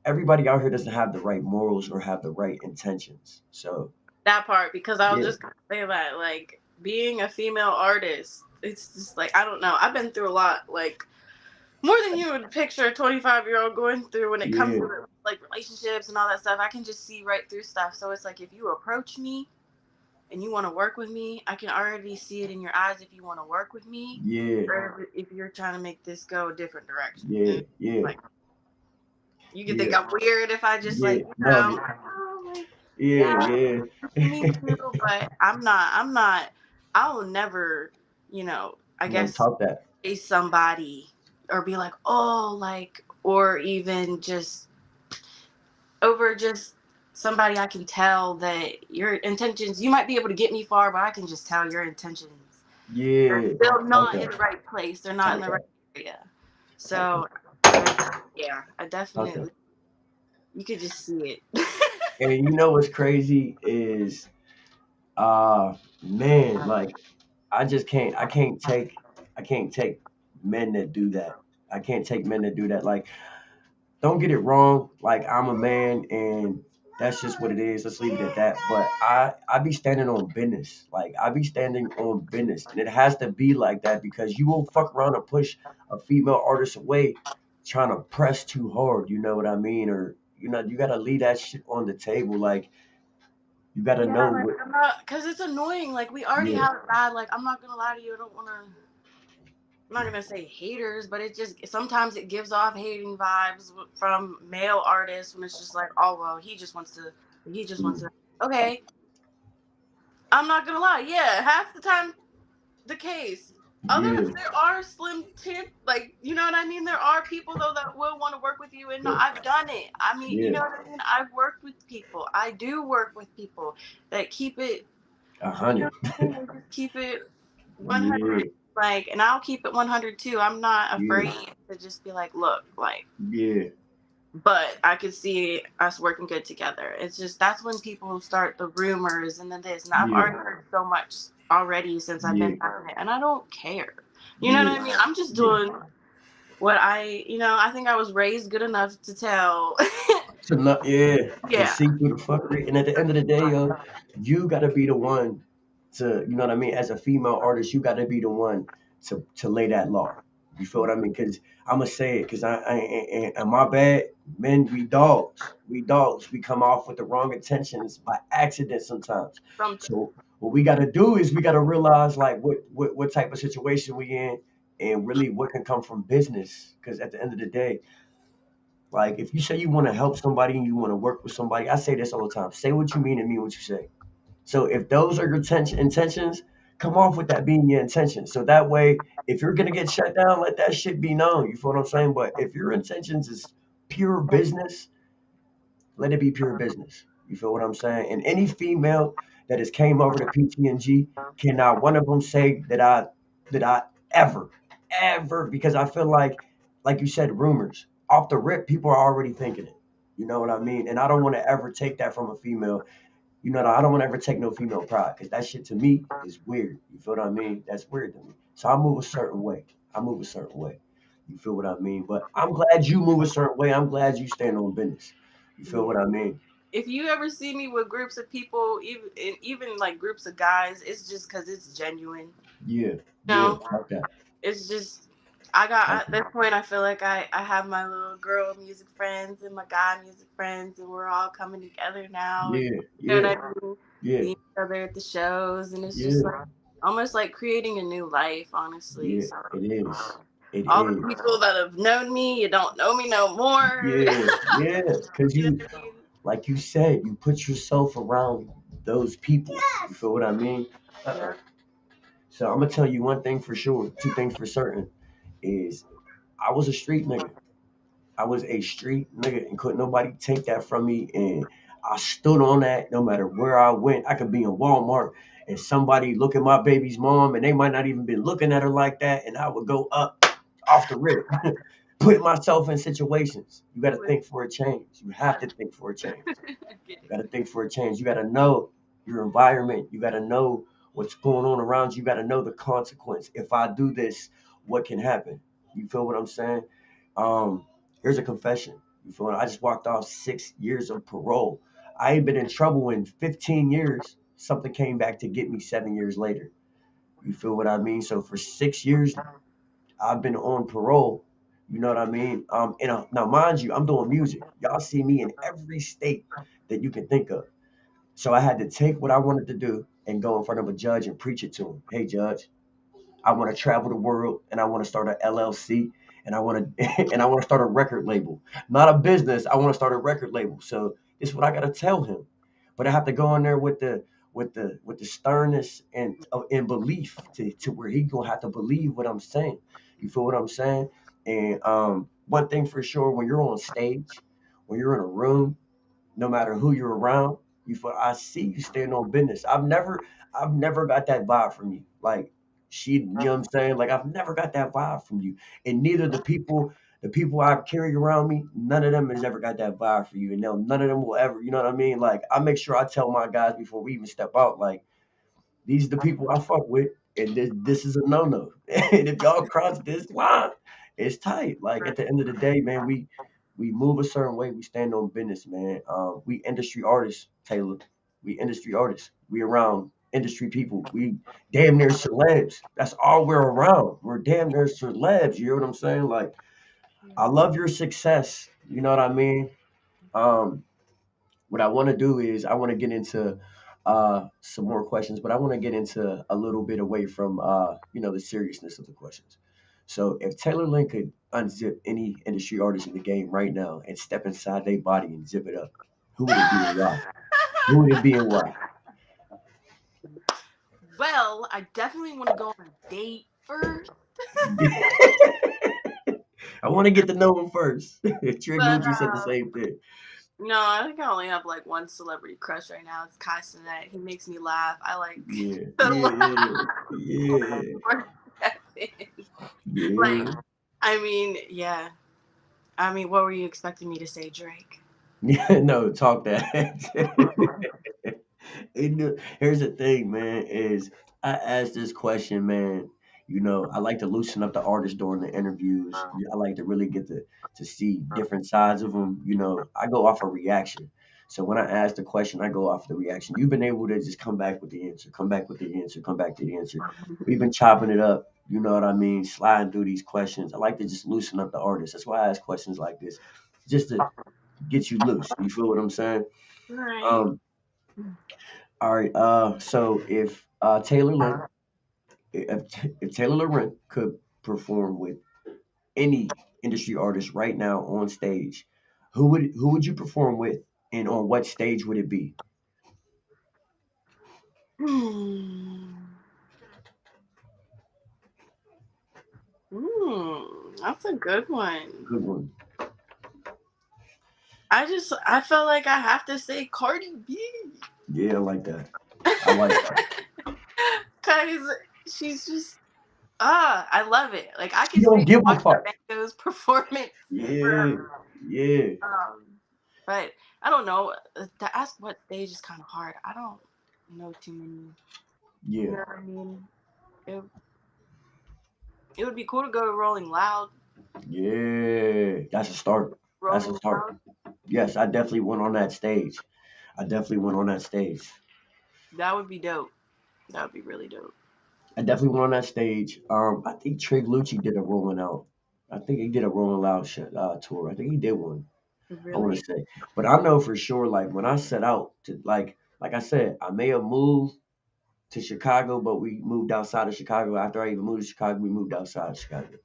[SPEAKER 1] everybody out here doesn't have the right morals or have the right intentions. So
[SPEAKER 2] that part, because I was
[SPEAKER 1] yeah,
[SPEAKER 2] just gonna say that, like being a female artist, it's just like I don't know. I've been through a lot, like more than you would picture a 25-year-old going through when it comes
[SPEAKER 1] yeah,
[SPEAKER 2] to like relationships and all that stuff. I can just see right through stuff. So it's like if you approach me and you want to work with me, I can already see it in your eyes if you want to work with me,
[SPEAKER 1] yeah,
[SPEAKER 2] or if you're trying to make this go a different direction.
[SPEAKER 1] yeah,
[SPEAKER 2] And
[SPEAKER 1] yeah,
[SPEAKER 2] like, you could think
[SPEAKER 1] yeah,
[SPEAKER 2] I'm weird if I just
[SPEAKER 1] yeah.
[SPEAKER 2] like,
[SPEAKER 1] No,
[SPEAKER 2] I'm like, oh, like,
[SPEAKER 1] yeah,
[SPEAKER 2] yeah,
[SPEAKER 1] yeah.
[SPEAKER 2] me too, but I'm not. I'm not. I'll never, I
[SPEAKER 1] Never
[SPEAKER 2] guess,
[SPEAKER 1] taught that.
[SPEAKER 2] say somebody or be like, oh, like, or even just over just somebody. I can tell that your intentions, you might be able to get me far, but I can just tell your intentions. They're
[SPEAKER 1] Yeah,
[SPEAKER 2] still
[SPEAKER 1] taught
[SPEAKER 2] not in
[SPEAKER 1] that.
[SPEAKER 2] the right place. They're not in
[SPEAKER 1] Taught
[SPEAKER 2] the right
[SPEAKER 1] that.
[SPEAKER 2] area.
[SPEAKER 1] Taught
[SPEAKER 2] So,
[SPEAKER 1] that.
[SPEAKER 2] yeah, I
[SPEAKER 1] Taught
[SPEAKER 2] definitely,
[SPEAKER 1] that.
[SPEAKER 2] you could just see it.
[SPEAKER 1] And you know what's crazy is, man, like I can't take men that do that. I can't take men that do that. Like, don't get it wrong. Like, I'm a man, and that's just what it is. Let's leave it at that. But I be standing on business. Like, I be standing on business, and it has to be like that because you won't fuck around and push a female artist away, trying to press too hard. You know what I mean? Or you gotta leave that shit on the table. Like, you gotta
[SPEAKER 2] Yeah,
[SPEAKER 1] know
[SPEAKER 2] like
[SPEAKER 1] what.
[SPEAKER 2] I'm not, cause it's annoying. Like we already
[SPEAKER 1] Yeah,
[SPEAKER 2] have it bad. Like I'm not gonna lie to you. I don't wanna. I'm not gonna say haters, but it just sometimes it gives off hating vibes from male artists when it's just like, oh well, he just wants
[SPEAKER 1] mm,
[SPEAKER 2] to. Okay, I'm not gonna lie. Yeah, half the time the case.
[SPEAKER 1] yeah,
[SPEAKER 2] There are slim tint, like you know what I mean. There are people though that will want to work with you, and
[SPEAKER 1] yeah,
[SPEAKER 2] I've done it. I mean, you
[SPEAKER 1] yeah.
[SPEAKER 2] know what I mean. I've worked with people. I do work with people that keep it.
[SPEAKER 1] A
[SPEAKER 2] You know
[SPEAKER 1] hundred.
[SPEAKER 2] what I mean? They just keep it 100.
[SPEAKER 1] Yeah,
[SPEAKER 2] Like, and I'll keep it 100 too. I'm not
[SPEAKER 1] yeah,
[SPEAKER 2] afraid to just be like, look, like,
[SPEAKER 1] yeah.
[SPEAKER 2] but I could see us working good together. It's just that's when people start the rumors and then this. And I've
[SPEAKER 1] Yeah,
[SPEAKER 2] already heard so much already since I've
[SPEAKER 1] yeah,
[SPEAKER 2] been doing it, and I don't care. You know
[SPEAKER 1] yeah,
[SPEAKER 2] what I mean? I'm just
[SPEAKER 1] yeah.
[SPEAKER 2] doing what I think I was raised good enough to tell.
[SPEAKER 1] To not, yeah, to
[SPEAKER 2] Yeah,
[SPEAKER 1] see through the fuckery. And at the end of the day, yo, you gotta be the one to, you know what I mean? As a female artist, you gotta be the one to lay that law. You feel what I mean? Because I'm gonna say it, because and my bad, men, we dogs. We dogs. We come off with the wrong intentions by accident sometimes.
[SPEAKER 2] something.
[SPEAKER 1] So what we gotta do is we gotta realize like what type of situation we in, and really what can come from business. Because at the end of the day, like if you say you want to help somebody and you want to work with somebody, I say this all the time. Say what you mean and mean what you say. So if those are your intentions, come off with that being your intention. So that way, if you're gonna get shut down, let that shit be known. You feel what I'm saying? But if your intentions is pure business, let it be pure business. You feel what I'm saying? And any female that has came over to PTNG, cannot one of them say that I ever, because I feel like you said, rumors off the rip, people are already thinking it. You know what I mean? And I don't want to ever take that from a female. You know, I don't want to ever take no female pride, because that shit to me is weird. You feel what I mean? That's weird to me. So I move a certain way. I move a certain way. You feel what I mean? But I'm glad you move a certain way. I'm glad you stand on business. You feel
[SPEAKER 2] Yeah.
[SPEAKER 1] what I mean?
[SPEAKER 2] If you ever see me with groups of people, even like groups of guys, it's just because it's genuine.
[SPEAKER 1] Yeah,
[SPEAKER 2] You
[SPEAKER 1] yeah,
[SPEAKER 2] know,
[SPEAKER 1] like that,
[SPEAKER 2] it's just I got
[SPEAKER 1] like
[SPEAKER 2] at this
[SPEAKER 1] that.
[SPEAKER 2] point. I feel like I have my little girl music friends and my guy music friends, and we're all coming together now. And
[SPEAKER 1] Yeah,
[SPEAKER 2] you know
[SPEAKER 1] yeah,
[SPEAKER 2] what I mean?
[SPEAKER 1] yeah,
[SPEAKER 2] Seeing each other at the shows, and it's just
[SPEAKER 1] yeah,
[SPEAKER 2] like almost like creating a new life, honestly.
[SPEAKER 1] yeah.
[SPEAKER 2] So
[SPEAKER 1] It is. It
[SPEAKER 2] all the
[SPEAKER 1] is.
[SPEAKER 2] people that have known me, you don't know me no more.
[SPEAKER 1] Yeah, yeah. Cause
[SPEAKER 2] You know
[SPEAKER 1] you,
[SPEAKER 2] what I mean?
[SPEAKER 1] like you said, you put yourself around those people. You feel what I mean? Uh-uh.
[SPEAKER 2] Yeah.
[SPEAKER 1] So I'm gonna tell you one thing for sure, two things for certain is I was a street nigga. I was a street nigga, and couldn't nobody take that from me. And I stood on that no matter where I went. I could be in Walmart and somebody look at my baby's mom and they might not even been looking at her like that, and I would go up off the rip, put myself in situations. You got to think for a change. You have to think for a change.
[SPEAKER 2] I get
[SPEAKER 1] You
[SPEAKER 2] it.
[SPEAKER 1] got to think for a change. You got to know your environment. You got to know what's going on around you. You got to know the consequence. If I do this, what can happen? You feel what I'm saying? Um, Here's a confession. You feel what? I just walked off 6 years of parole. I ain't been in trouble in 15 years. Something came back to get me 7 years later. You feel what I mean? So for 6 years, I've been on parole. You know what I mean? Now, mind you, I'm doing music. Y'all see me in every state that you can think of. So I had to take what I wanted to do and go in front of a judge and preach it to him. Hey, judge, I want to travel the world and I want to start an LLC and I want to and I want to start a record label. Not a business. I want to start a record label. So this is what I got to tell him. But I have to go in there with the sternness and belief to where he gonna have to believe what I'm saying. You feel what I'm saying? And one thing for sure, when you're on stage, when you're in a room, no matter who you're around, I see you stand on business. I've never got that vibe from you. Like you know what I'm saying? Like I've never got that vibe from you. And neither the people I carry around me, none of them has ever got that vibe for you. And none of them will ever, you know what I mean? Like I make sure I tell my guys before we even step out, like these are the people I fuck with, and this is a no no. And if y'all cross this line, it's tight. Like at the end of the day, man, we move a certain way. We stand on business, man. We industry artists, Taylor. We industry artists. We around industry people. We damn near celebs. That's all we're around. We're damn near celebs. You know what I'm saying? Like I love your success. You know what I mean? Um, what I want to do is I want to get into some more questions, but I want to get into a little bit away from the seriousness of the questions. So if Taylor Lynn could unzip any industry artist in the game right now and step inside their body and zip it up, who would it be and why? Who would it be and why?
[SPEAKER 2] Well, I definitely want to go on a date first,
[SPEAKER 1] I want to get to know him first. Trick
[SPEAKER 2] but
[SPEAKER 1] Gucci said the same thing.
[SPEAKER 2] no, I think I only have like one celebrity crush right now. It's Kai Cenat. He makes me laugh. I like
[SPEAKER 1] Yeah,
[SPEAKER 2] the
[SPEAKER 1] yeah,
[SPEAKER 2] laugh.
[SPEAKER 1] yeah,
[SPEAKER 2] Like,
[SPEAKER 1] yeah,
[SPEAKER 2] I mean, yeah. I mean, what were you expecting me to say, Drake?
[SPEAKER 1] Yeah, no, talk that. Here's the thing, man, is I asked this question, man. I like to loosen up the artist during the interviews. I like to really get to see different sides of them. I go off a reaction. So when I ask the question, I go off the reaction. You've been able to just come back with the answer, come back with the answer, come back to the answer. We've been chopping it up. You know what I mean? Sliding through these questions. I like to just loosen up the artist. That's why I ask questions like this, just to get you loose. You feel what I'm saying?
[SPEAKER 2] Right.
[SPEAKER 1] Um, all right. So if Taylor Loren could perform with any industry artist right now on stage, who would you perform with, and on what stage would it be?
[SPEAKER 2] Hmm. That's a good one.
[SPEAKER 1] Good one.
[SPEAKER 2] I felt like I have to say Cardi B.
[SPEAKER 1] Yeah, I like that. I like that.
[SPEAKER 2] Cause she's just I love it. Like I
[SPEAKER 1] She
[SPEAKER 2] could
[SPEAKER 1] don't
[SPEAKER 2] sit
[SPEAKER 1] give
[SPEAKER 2] and
[SPEAKER 1] a
[SPEAKER 2] watch the
[SPEAKER 1] fuck.
[SPEAKER 2] Mango's performance
[SPEAKER 1] Yeah,
[SPEAKER 2] forever.
[SPEAKER 1] yeah,
[SPEAKER 2] But I don't know. To ask what stage is kind of hard. I don't know too many. You
[SPEAKER 1] yeah,
[SPEAKER 2] know what I mean? It, it would be cool to go to Rolling Loud.
[SPEAKER 1] yeah. That's a start. That's a
[SPEAKER 2] Rolling
[SPEAKER 1] start.
[SPEAKER 2] Loud.
[SPEAKER 1] Yes, I definitely went on that stage. I definitely went on that stage.
[SPEAKER 2] That would be dope. That would be really dope.
[SPEAKER 1] I definitely went on that stage. I think Trig Lucci did a Rolling Out. I think he did a Rolling Loud tour. I think he did one. I want to
[SPEAKER 2] Really?
[SPEAKER 1] say, but I know for sure. Like when I set out to, like I said, I may have moved to Chicago, but we moved outside of Chicago. After I even moved to Chicago, we moved outside of Chicago.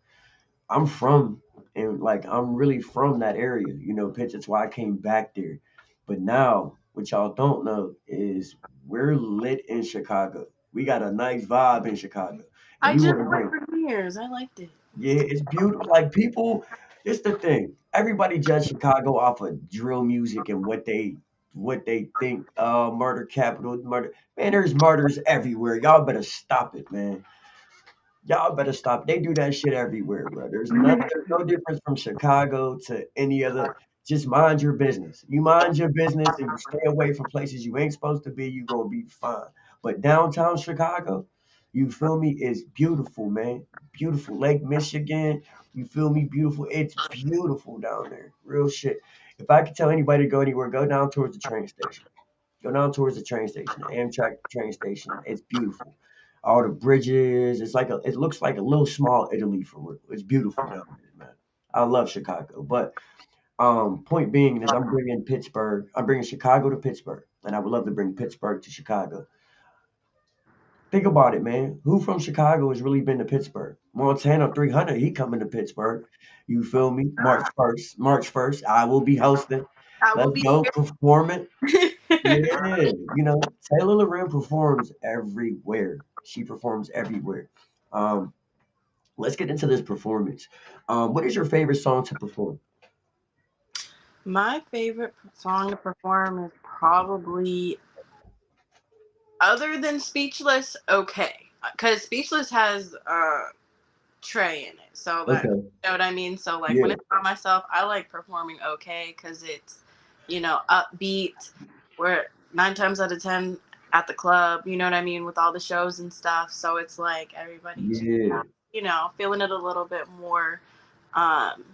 [SPEAKER 1] I'm from, and like I'm really from that area. Pitch. That's why I came back there. But now, what y'all don't know is we're lit in Chicago. We got a nice vibe in Chicago, and
[SPEAKER 2] I
[SPEAKER 1] we
[SPEAKER 2] just
[SPEAKER 1] want to
[SPEAKER 2] went
[SPEAKER 1] bring.
[SPEAKER 2] for New Year's. I liked it.
[SPEAKER 1] Yeah, it's beautiful. Like people, it's the thing. Everybody judge Chicago off of drill music and what they think. Murder capital, murder. Man, there's murders everywhere. Y'all better stop it, man. Y'all better stop. They do that shit everywhere, bro. There's no difference from Chicago to any other. Just mind your business. You mind your business and you stay away from places you ain't supposed to be, you gonna be fine. But downtown Chicago, you feel me, is beautiful, man. Beautiful. Lake Michigan, you feel me? Beautiful. It's beautiful down there. Real shit. If I could tell anybody to go anywhere, go down towards the train station. Go down towards the train station, the Amtrak train station. It's beautiful. All the bridges. It looks like a little small Italy for real. It's beautiful down there, man. I love Chicago. But point being is I'm bringing Chicago to Pittsburgh, and I would love to bring Pittsburgh to Chicago. Think about it, man. Who from Chicago has really been to Pittsburgh? Montana 300, he coming to Pittsburgh. You feel me? March 1st, I will be hosting.
[SPEAKER 2] I will
[SPEAKER 1] Let's
[SPEAKER 2] be
[SPEAKER 1] go performing.
[SPEAKER 2] here.
[SPEAKER 1] Yeah, Taylor Loren performs everywhere. She performs everywhere. Um, let's get into this performance. What is your favorite song to perform?
[SPEAKER 2] My favorite song to perform is probably, other than Speechless, okay. Because Speechless has Trey in it. So that,
[SPEAKER 1] Okay.
[SPEAKER 2] you know what I mean? So like when
[SPEAKER 1] Yeah.
[SPEAKER 2] it's by myself, I like performing okay because it's, upbeat. We're 9 times out of 10 at the club, you know what I mean, with all the shows and stuff. So it's like everybody's,
[SPEAKER 1] Yeah.
[SPEAKER 2] feeling it a little bit more. Um,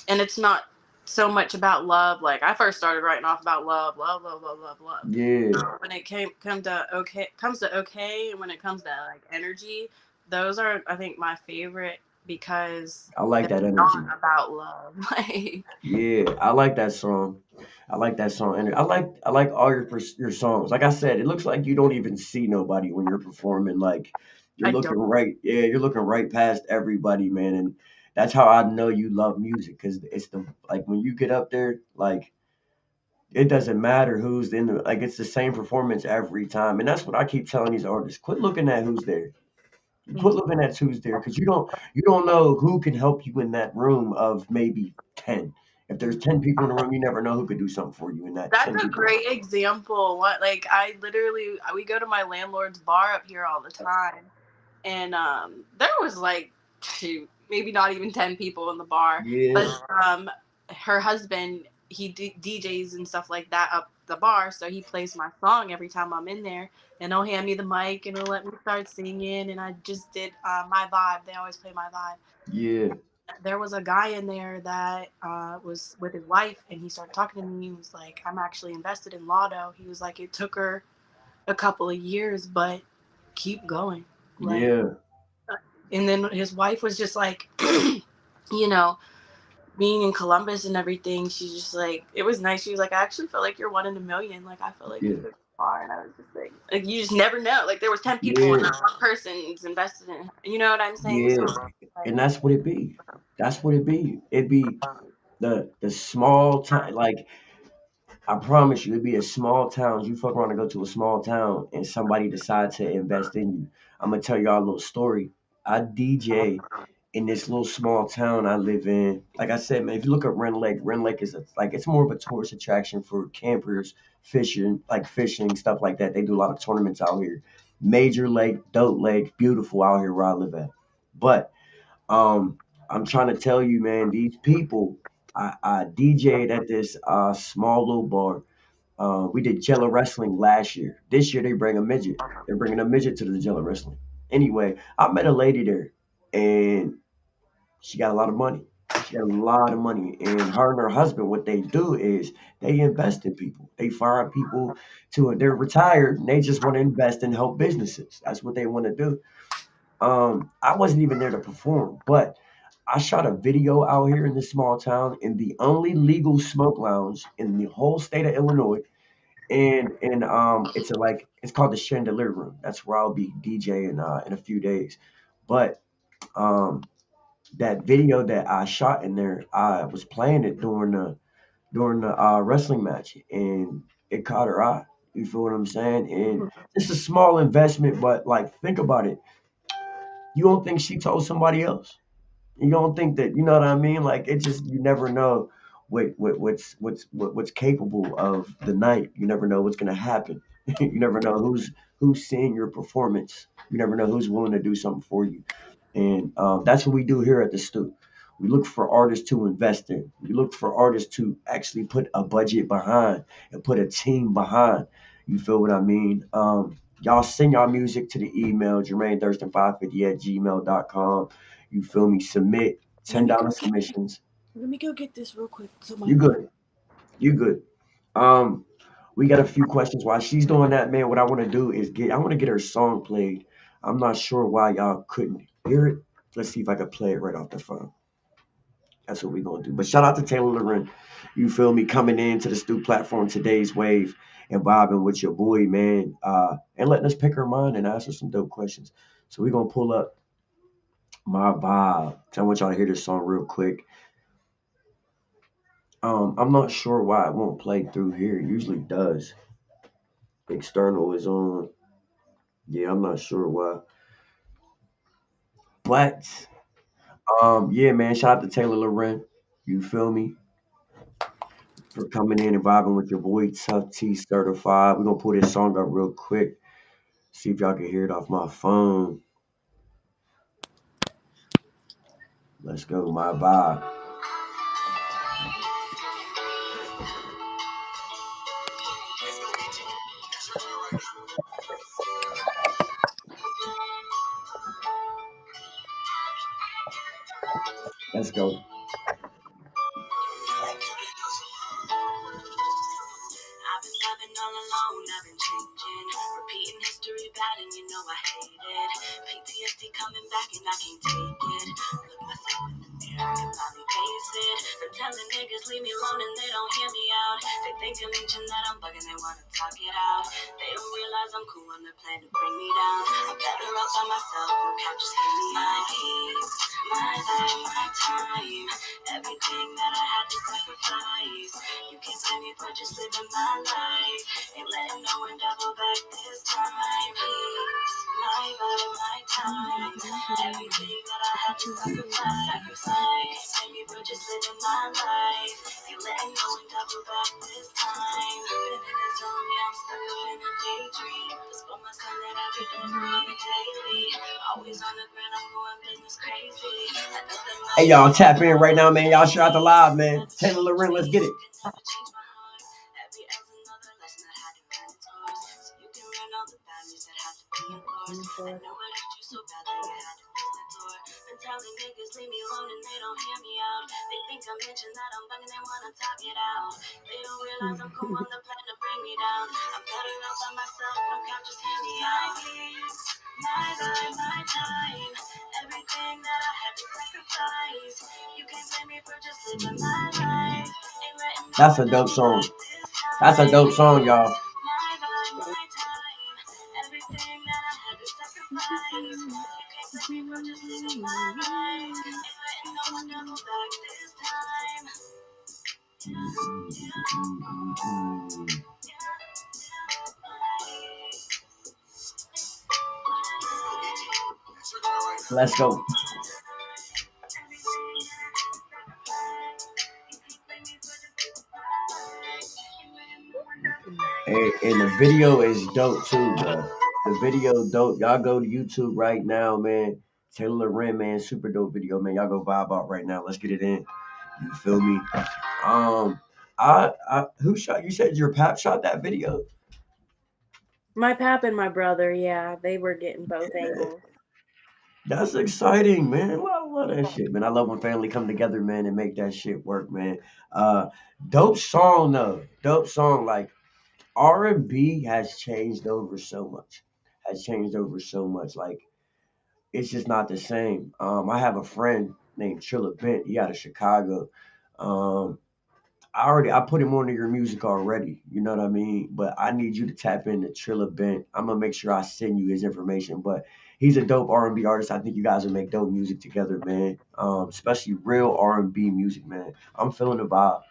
[SPEAKER 2] and it's not so much about love. Like I first started writing off about love, love, love, love, love, love.
[SPEAKER 1] Yeah.
[SPEAKER 2] When it comes to okay, and when it comes to like energy, those are I think my favorite because
[SPEAKER 1] I like
[SPEAKER 2] they're
[SPEAKER 1] that energy.
[SPEAKER 2] not about love. Like
[SPEAKER 1] Yeah, I like that song. I like that song, and I like all your songs. Like I said, it looks like you don't even see nobody when you're performing. Like you're
[SPEAKER 2] I don't.
[SPEAKER 1] looking right, yeah, you're looking right past everybody, man. And that's how I know you love music, because it's the like when you get up there, like it doesn't matter who's in the like it's the same performance every time. And that's what I keep telling these artists: quit looking at who's there. Quit
[SPEAKER 2] Mhm.
[SPEAKER 1] looking at who's there, because you don't know who can help you in that room of maybe 10. If there's 10 people in the room, you never know who could do something for you in that
[SPEAKER 2] That's
[SPEAKER 1] 10
[SPEAKER 2] a
[SPEAKER 1] people.
[SPEAKER 2] great example. What like I literally we go to my landlord's bar up here all the time, and there was like shoot maybe not even 10 people in the bar, but
[SPEAKER 1] Yeah,
[SPEAKER 2] her husband, he DJs and stuff like that up the bar, so he plays my song every time I'm in there, and he'll hand me the mic and he'll let me start singing. And I just did My Vibe. They always play My Vibe.
[SPEAKER 1] Yeah.
[SPEAKER 2] There was a guy in there that was with his wife, and he started talking to me. He was like, "I'm actually invested in Lotto." He was like, "It took her a couple of years, but keep going." Like,
[SPEAKER 1] Yeah.
[SPEAKER 2] and then his wife was just like, you know, being in Columbus and everything, she's just like, it was nice. She was like, "I actually feel like you're one in a million. Like, I feel like you
[SPEAKER 1] Yeah.
[SPEAKER 2] could far." And I was just like, you just never know. Like, there was 10 people and
[SPEAKER 1] Yeah.
[SPEAKER 2] not one person's invested in her. You know what I'm saying? So,
[SPEAKER 1] Yeah.
[SPEAKER 2] like,
[SPEAKER 1] And that's what it be. That's what it be. It be the small time. Like I promise you, it'd be a small town. You fuck around and go to a small town, and somebody decide to invest in you. I'm gonna tell y'all a little story. I DJ in this little small town I live in. Like I said, man, if you look at Ren Lake is like it's more of a tourist attraction for campers, fishing, stuff like that. They do a lot of tournaments out here. Major lake, dope lake, beautiful out here where I live at. But um, I'm trying to tell you, man, these people. I DJ'd at this small little bar. We did Jello wrestling last year. This year they bring a midget. They're bringing a midget to the Jello wrestling. Anyway, I met a lady there, and she got a lot of money. She got a lot of money, and her and her husband, what they do is they invest in people. They find people to they're retired and they just want to invest and help businesses. That's what they want to do. I wasn't even there to perform, but I shot a video out here in this small town in the only legal smoke lounge in the whole state of Illinois, and it's called the Chandelier Room. That's where I'll be DJing in a few days. But um, that video that I shot in there, I was playing it during the wrestling match, and it caught her eye. You feel what I'm saying? And it's a small investment, but like think about it. You don't think she told somebody else? You don't think that, you know what I mean? Like it just you never know what's capable of the night. You never know what's gonna happen. You never know who's seeing your performance. You never know who's willing to do something for you. And that's what we do here at the Stoop. We look for artists to invest in. We look for artists to actually put a budget behind and put a team behind. You feel what I mean? Y'all send y'all music to the email jermaine550 at gmail.com. You feel me? Submit
[SPEAKER 2] let me go
[SPEAKER 1] $10
[SPEAKER 2] get
[SPEAKER 1] submissions.
[SPEAKER 2] let me go get this real quick. So my
[SPEAKER 1] You
[SPEAKER 2] phone.
[SPEAKER 1] good. You good. Um, we got a few questions. While she's doing that, man, what I want to do is I want to get her song played. I'm not sure why y'all couldn't hear it. Let's see if I can play it right off the phone. That's what we're gonna do. But shout out to Taylor Loren. You feel me coming into the Stu platform today's wave and vibing with your boy, man. And letting us pick her mind and ask her some dope questions. So we're gonna pull up my vibe. I want y'all to hear this song real quick. I'm not sure why it won't play through here. It usually does. External is on. Yeah, I'm not sure why. But yeah, man, shout out to Taylor Loren. You feel me? For coming in and vibing with your boy Tough T Certified. We're gonna pull this song up real quick. See if y'all can hear it off my phone. Let's go, my vibe. Let's go.
[SPEAKER 2] I've been loving all alone, I've been changing. Repeating history bad and you know I hate it. PTSD coming back and I can't take it. Look myself in the mirror, can finally face it. They're telling niggas leave me alone and they don't hear me out. They think I mention that I'm bugging, they wanna talk it out. They don't realize I'm cool on their plan to bring me down. I'm better off by myself, no cap, just hear me out. My peace, my life, my time. Everything that I had to sacrifice. You can't blame me for just living my life. Ain't letting no one double back this time. Peace, my vibe, my time. Everything that I had to sacrifice. Can't blame me for just living my life. Ain't letting no one double back this time. Been in a zone, yeah, I'm stuck up in a daydream. Just put my sun that I
[SPEAKER 1] Hey y'all, tap in right now, man. Y'all share out the live, man. Taylor Loren, let's get it. That's a dope song. That's a dope song, y'all. Let's go. And the video is dope too, bro. The video dope. Y'all go to YouTube right now, man. Taylor Loren, man, super dope video, man. Y'all go vibe out right now. Let's get it in. You feel me? Um, who shot? You said your pap shot that video.
[SPEAKER 2] My pap and my brother, yeah, they were getting both
[SPEAKER 1] Yeah,
[SPEAKER 2] angles.
[SPEAKER 1] that's exciting, man. I love that shit, man. I love when family come together, man, and make that shit work, man. Uh, dope song though. Dope song. Like R&B has changed over so much. Has changed over so much. Like it's just not the same. I have a friend named Trilla Bent. He out of Chicago. Um, I put him onto your music already. You know what I mean? But I need you to tap into Trilla Bent. I'm gonna make sure I send you his information. But he's a dope R&B artist. I think you guys will make dope music together, man. Especially real R&B music, man. I'm feeling the vibe.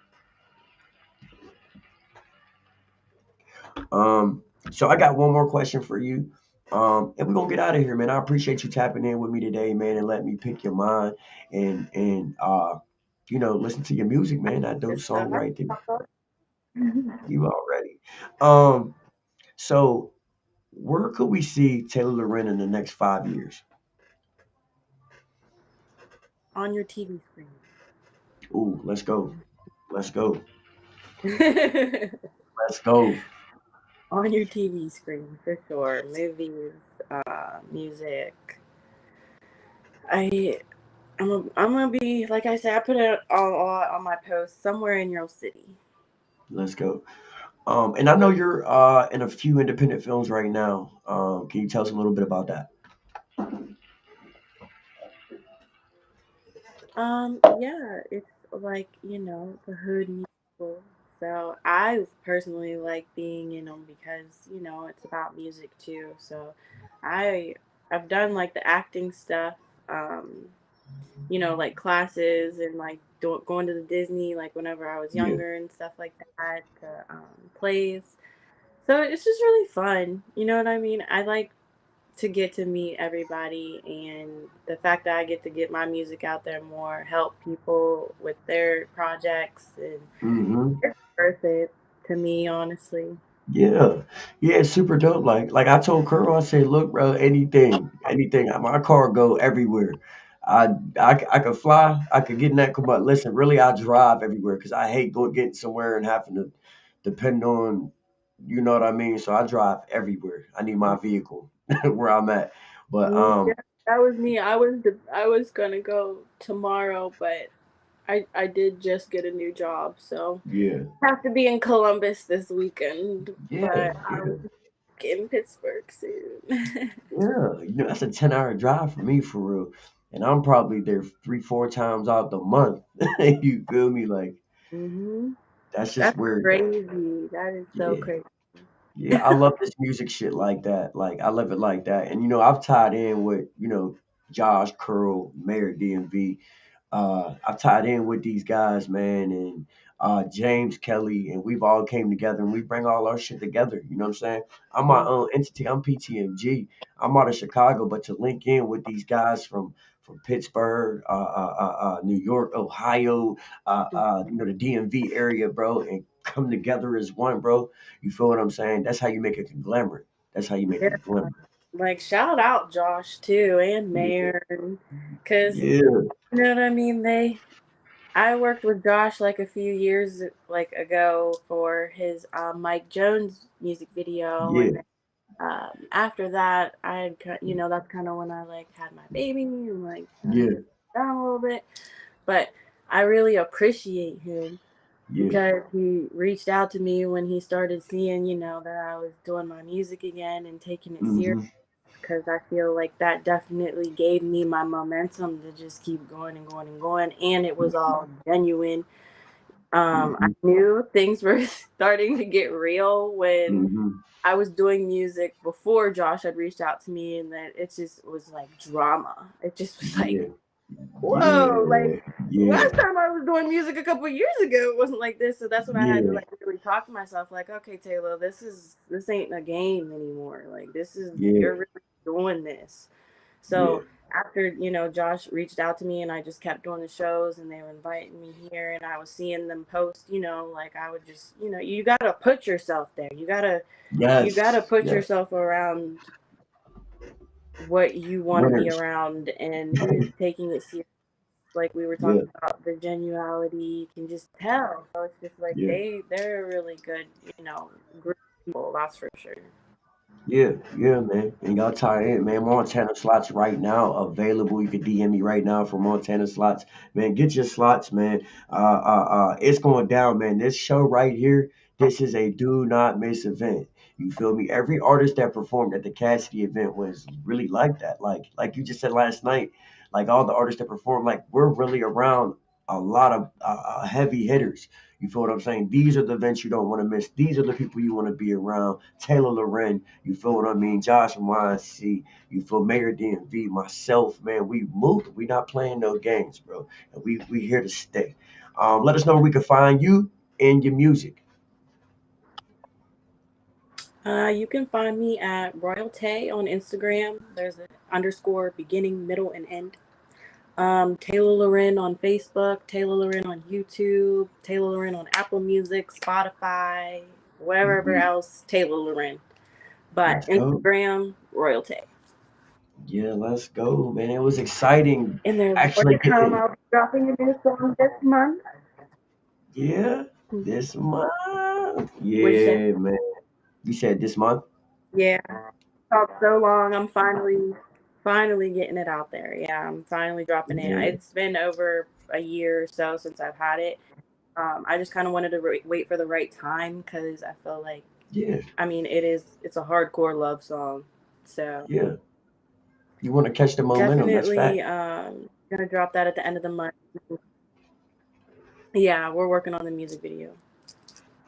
[SPEAKER 1] Um, so I got one more question for you. And we're gonna get out of here, man. I appreciate you tapping in with me today, man, and letting me pick your mind and listen to your music, man. That dope
[SPEAKER 2] It's
[SPEAKER 1] song right there.
[SPEAKER 2] all
[SPEAKER 1] You already. Um, so where could we see Taylor Loren in the next 5 years?
[SPEAKER 2] on your TV screen.
[SPEAKER 1] Ooh, let's go. Let's go. Let's go.
[SPEAKER 2] On your TV screen for sure. Movies, music. I I'm gonna be like I said. I put it all on my post somewhere in your city.
[SPEAKER 1] Let's go. And I know you're in a few independent films right now. Can you tell us a little bit about that?
[SPEAKER 2] Yeah, it's like the hood musical. So I personally like being in them because it's about music too. So I I've done like the acting stuff. Um, like classes and like going to the Disney, like whenever I was
[SPEAKER 1] Yeah.
[SPEAKER 2] younger and stuff like that, to plays. So it's just really fun. You know what I mean? I like to get to meet everybody, and the fact that I get to get my music out there more, help people with their projects, and
[SPEAKER 1] Hmm.
[SPEAKER 2] it's worth it to me, honestly.
[SPEAKER 1] Yeah, yeah, it's super dope. Like I told Curl, I said, look, bro, anything. My car go everywhere. I could fly, I could get in that car, but listen, really, I drive everywhere because I hate going getting somewhere and having to depend on, you know what I mean. So I drive everywhere. I need my vehicle where I'm at. But
[SPEAKER 2] Yeah, that was me. I was gonna go tomorrow, but I did just get a new job, so
[SPEAKER 1] yeah,
[SPEAKER 2] have to be in Columbus this weekend,
[SPEAKER 1] yeah,
[SPEAKER 2] but
[SPEAKER 1] yeah,
[SPEAKER 2] I'll be in Pittsburgh soon.
[SPEAKER 1] yeah. That's a 10-hour drive for me for real, and I'm probably there 3, 4 times out the month. You feel me? Like
[SPEAKER 2] Mhm.
[SPEAKER 1] that's just
[SPEAKER 2] That's
[SPEAKER 1] where.
[SPEAKER 2] crazy. That is so
[SPEAKER 1] Yeah,
[SPEAKER 2] crazy.
[SPEAKER 1] yeah. I love this music shit like that. Like I love it like that. And I've tied in with Josh Curl, Mayor DMV. I've tied in with these guys, man, and James Kelly, and we've all came together and we bring all our shit together. You know what I'm saying? I'm my
[SPEAKER 2] Mm.
[SPEAKER 1] own entity. I'm PTMG. I'm out of Chicago, but to link in with these guys from Pittsburgh, New York, Ohio, the DMV area, bro, and come together as one, bro. You feel what I'm saying? That's how you make a conglomerate. That's how you make a
[SPEAKER 2] Yeah,
[SPEAKER 1] conglomerate.
[SPEAKER 2] like shout out Josh too and
[SPEAKER 1] Yeah,
[SPEAKER 2] Mayor, because
[SPEAKER 1] yeah,
[SPEAKER 2] you know what I mean. I worked with Josh like a few years like ago for his Mike Jones music video, and
[SPEAKER 1] yeah,
[SPEAKER 2] then after that, that's kind of when I like had my baby and like kind of
[SPEAKER 1] yeah,
[SPEAKER 2] just down a little bit. But I really appreciate him
[SPEAKER 1] yeah.
[SPEAKER 2] because he reached out to me when he started seeing, that I was doing my music again and taking it serious.
[SPEAKER 1] Mm-hmm.
[SPEAKER 2] Because I feel like that definitely gave me my momentum to just keep going and going and going, and it was all genuine. I
[SPEAKER 1] Mm-hmm.
[SPEAKER 2] knew things were starting to get real when
[SPEAKER 1] Mm-hmm.
[SPEAKER 2] I was doing music before Josh had reached out to me, and then it just was like drama. It just was like,
[SPEAKER 1] Yeah,
[SPEAKER 2] whoa, like
[SPEAKER 1] yeah, yeah,
[SPEAKER 2] last time I was doing music a couple of years ago, it wasn't like this. So that's when I had to
[SPEAKER 1] yeah,
[SPEAKER 2] like really talk to myself, like, okay, Taylor, this ain't a game anymore. Like this is
[SPEAKER 1] yeah,
[SPEAKER 2] you're really doing this.
[SPEAKER 1] yeah.
[SPEAKER 2] So after Josh reached out to me, and I just kept doing the shows, and they were inviting me here, and I was seeing them post. Like I would just you gotta put yourself there. You gotta
[SPEAKER 1] Yes,
[SPEAKER 2] put
[SPEAKER 1] yes.
[SPEAKER 2] yourself around what you want to be
[SPEAKER 1] Winners.
[SPEAKER 2] around and who's taking it serious. Like we were
[SPEAKER 1] Yeah,
[SPEAKER 2] talking about the genuality, you can just tell. So it's just like
[SPEAKER 1] yeah.
[SPEAKER 2] they're a really good, group of people, that's for sure.
[SPEAKER 1] Yeah, yeah, man. And y'all tie in, man. Montana slots right now available. You can DM me right now for Montana slots. Man, get your slots, man. It's going down, man. This show right here, this is a do not miss event. You feel me? Every artist that performed at the Cassidy event was really like that. Like you just said last night, like all the artists that performed, like we're really around a lot of heavy hitters. You feel what I'm saying? These are the events you don't want to miss. These are the people you want to be around. Taylor Loren, you feel what I mean? Josh from YC, you feel Mayor DMV, myself, man, we moving. We not playing no games, bro. And we here to stay. Let us know where we can find you and your music.
[SPEAKER 2] You can find me at Royalty on Instagram. There's an underscore beginning, middle, and end. Taylor Loren on Facebook, Taylor Loren on YouTube, Taylor Loren on Apple Music, Spotify, wherever
[SPEAKER 1] Mhm.
[SPEAKER 2] else, Taylor Loren. But
[SPEAKER 1] Let's go.
[SPEAKER 2] Instagram, Royalty.
[SPEAKER 1] Yeah, let's go, man. It was exciting
[SPEAKER 2] And there's more
[SPEAKER 1] actually
[SPEAKER 2] to come.
[SPEAKER 1] getting,
[SPEAKER 2] I'll be dropping a new song this month.
[SPEAKER 1] yeah, this month.
[SPEAKER 2] What'd you say?
[SPEAKER 1] Yeah, man. You said this month?
[SPEAKER 2] Yeah, talked so long. I'm finally getting it out there. Yeah, I'm finally dropping it.
[SPEAKER 1] Yeah,
[SPEAKER 2] It's been over a year or so since I've had it. I just kind of wanted to wait for the right time because I feel like,
[SPEAKER 1] yeah,
[SPEAKER 2] I mean, it's a hardcore love song. So
[SPEAKER 1] yeah. You want to catch the momentum. That's
[SPEAKER 2] definitely
[SPEAKER 1] fact.
[SPEAKER 2] gonna drop that at the end of the month. Yeah, we're working on the music video.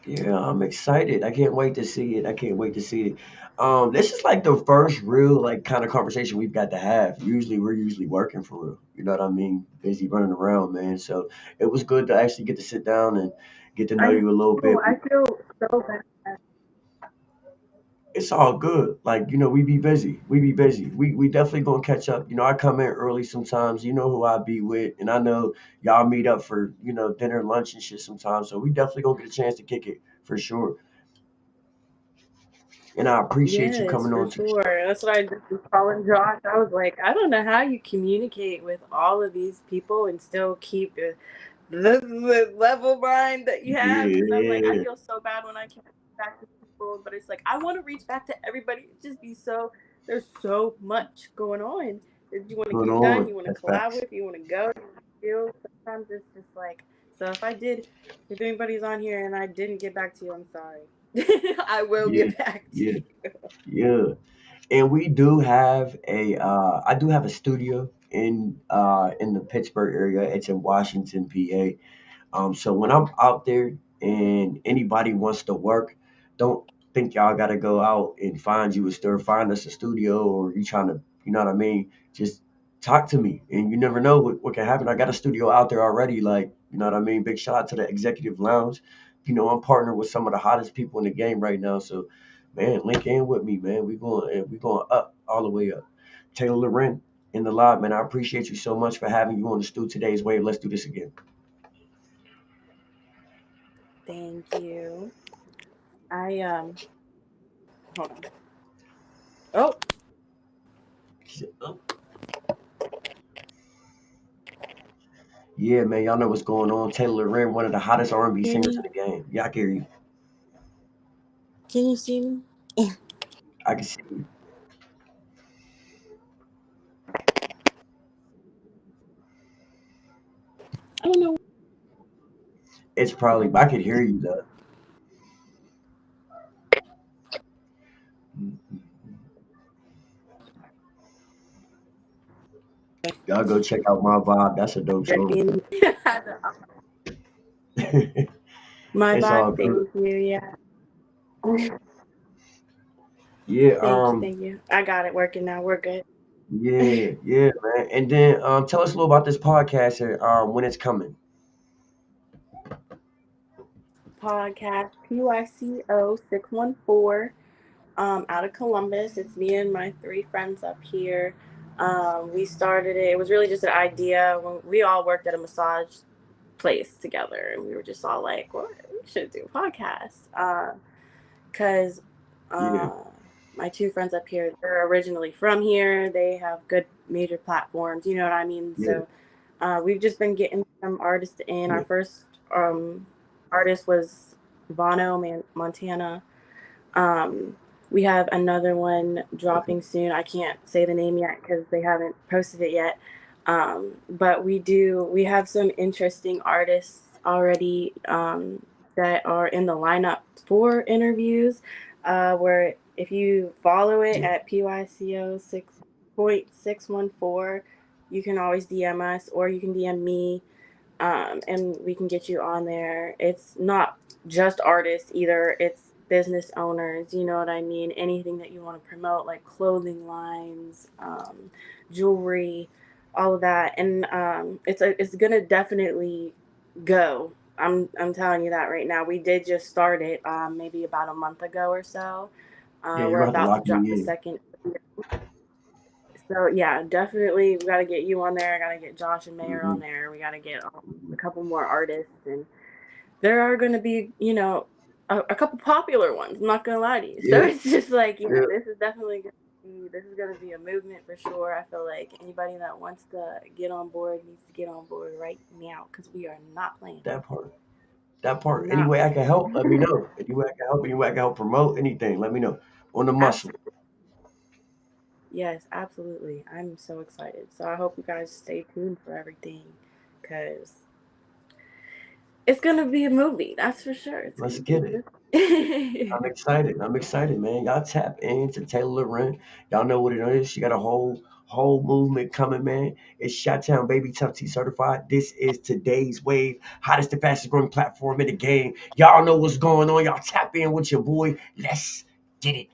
[SPEAKER 1] Yeah, I'm excited. I can't wait to see it. I can't wait to see it. This is like the first real like kind of conversation we've got to have. Usually we're usually working for real. You know what I mean? Busy running around, man. So it was good to actually get to sit down and get to know
[SPEAKER 2] I
[SPEAKER 1] you a little bit.
[SPEAKER 2] I feel so bad.
[SPEAKER 1] It's all good. Like, we be busy. We be busy. We definitely gonna catch up. I come in early sometimes. You know who I be with, and I know y'all meet up for, dinner, lunch and shit sometimes. So we definitely gonna get a chance to kick it for sure. And I appreciate you
[SPEAKER 2] Yes,
[SPEAKER 1] coming
[SPEAKER 2] for
[SPEAKER 1] on to the
[SPEAKER 2] sure.
[SPEAKER 1] show.
[SPEAKER 2] That's what I just was calling Josh. I was like, I don't know how you communicate with all of these people and still keep the level mind that you have. Because I'm like, I
[SPEAKER 1] Yeah,
[SPEAKER 2] feel so bad when I can't reach back to people, but it's like I want to reach back to everybody. It just be so there's so much going on that you want to
[SPEAKER 1] going
[SPEAKER 2] get done.
[SPEAKER 1] on.
[SPEAKER 2] You want to
[SPEAKER 1] That's
[SPEAKER 2] collab
[SPEAKER 1] facts.
[SPEAKER 2] with. You want to go. You feel sometimes it's just like so. If anybody's on here and I didn't get back to you, I'm sorry. I will
[SPEAKER 1] Yeah,
[SPEAKER 2] get back to
[SPEAKER 1] yeah,
[SPEAKER 2] you.
[SPEAKER 1] yeah. And we do have I do have a studio in the Pittsburgh area. It's in Washington, PA. So when I'm out there and anybody wants to work, don't think y'all gotta go out and find you a store, find us a studio, or you trying to, you know what I mean? Just talk to me, and you never know what can happen. I got a studio out there already, like, you know what I mean? Big shout out to the Executive Lounge. I'm partnered with some of the hottest people in the game right now. So, man, link in with me, man. We going up all the way up. Taylor Loren in the live, man. I appreciate you so much for having you on the Stu Today's Wave. Let's do this again.
[SPEAKER 2] Thank you. I hold on. Oh,
[SPEAKER 1] Yeah, man, y'all know what's going on. Taylor Loren, one of the hottest R&B
[SPEAKER 2] Hear
[SPEAKER 1] singers in
[SPEAKER 2] me?
[SPEAKER 1] the game. Yeah, I can hear you.
[SPEAKER 2] Can you see me?
[SPEAKER 1] I can see you.
[SPEAKER 2] I don't know.
[SPEAKER 1] It's probably, but I can hear you though. Y'all go check out My Vibe. That's a dope song.
[SPEAKER 2] Being my
[SPEAKER 1] It's all
[SPEAKER 2] vibe.
[SPEAKER 1] good.
[SPEAKER 2] Thank you. Yeah.
[SPEAKER 1] Yeah,
[SPEAKER 2] Thank you. Thank you. I got it working now. We're good.
[SPEAKER 1] yeah, man. And then tell us a little about this podcast and when it's coming.
[SPEAKER 2] Podcast PYCO 614. Out of Columbus. It's me and my three friends up here. We started it. It was really just an idea when we all worked at a massage place together, and we were just all like, "What? We should do a podcast." Because
[SPEAKER 1] Yeah,
[SPEAKER 2] my two friends up here, they're originally from here. They have good major platforms. You know what I mean?
[SPEAKER 1] yeah,
[SPEAKER 2] So we've just been getting some artists in. Our
[SPEAKER 1] yeah.
[SPEAKER 2] first artist was Montana. um, we have another one
[SPEAKER 1] Okay.
[SPEAKER 2] dropping soon. I can't say the name yet because they haven't posted it yet. But we have some interesting artists already that are in the lineup for interviews. Where if you follow it
[SPEAKER 1] Yeah,
[SPEAKER 2] at PYCO 6.614, you can always DM us or you can DM me, and we can get you on there. It's not just artists either, it's business owners, you know what I mean? Anything that you want to promote, like clothing lines, jewelry, all of that. And it's gonna definitely go. I'm telling you that right now. We did just start it maybe about a month ago or so.
[SPEAKER 1] yeah. You're
[SPEAKER 2] We're
[SPEAKER 1] gonna have to
[SPEAKER 2] about to
[SPEAKER 1] lock
[SPEAKER 2] drop
[SPEAKER 1] me
[SPEAKER 2] the
[SPEAKER 1] in.
[SPEAKER 2] second. So yeah, definitely we got to get you on there. I got to get Josh and Mayor
[SPEAKER 1] Hmm.
[SPEAKER 2] on there. We got to get a
[SPEAKER 1] Hmm.
[SPEAKER 2] couple more artists, and there are going to be, a couple popular ones. I'm not going to lie to you. So
[SPEAKER 1] Yeah,
[SPEAKER 2] it's just like,
[SPEAKER 1] yeah.
[SPEAKER 2] this is definitely this is going to be a movement for sure. I feel like anybody that wants to get on board needs to get on board right now because we are not playing.
[SPEAKER 1] That part. That part. Any
[SPEAKER 2] Not
[SPEAKER 1] way I
[SPEAKER 2] playing.
[SPEAKER 1] can help, let me know. Any way I can help, any way I can help promote anything, let me know. On the muscle.
[SPEAKER 2] Absolutely. Yes, absolutely. I'm so excited. So I hope you guys stay tuned for everything because it's gonna be a movie. That's for sure. It's
[SPEAKER 1] Let's
[SPEAKER 2] gonna be
[SPEAKER 1] get
[SPEAKER 2] a
[SPEAKER 1] it. I'm
[SPEAKER 2] movie.
[SPEAKER 1] excited. I'm excited, man. Y'all tap into Taylor Loren. Y'all know what it is. She got a whole movement coming, man. It's Shot Baby Tough T certified. This is today's wave. Hottest and fastest growing platform in the game. Y'all know what's going on. Y'all tap in with your boy. Let's get it.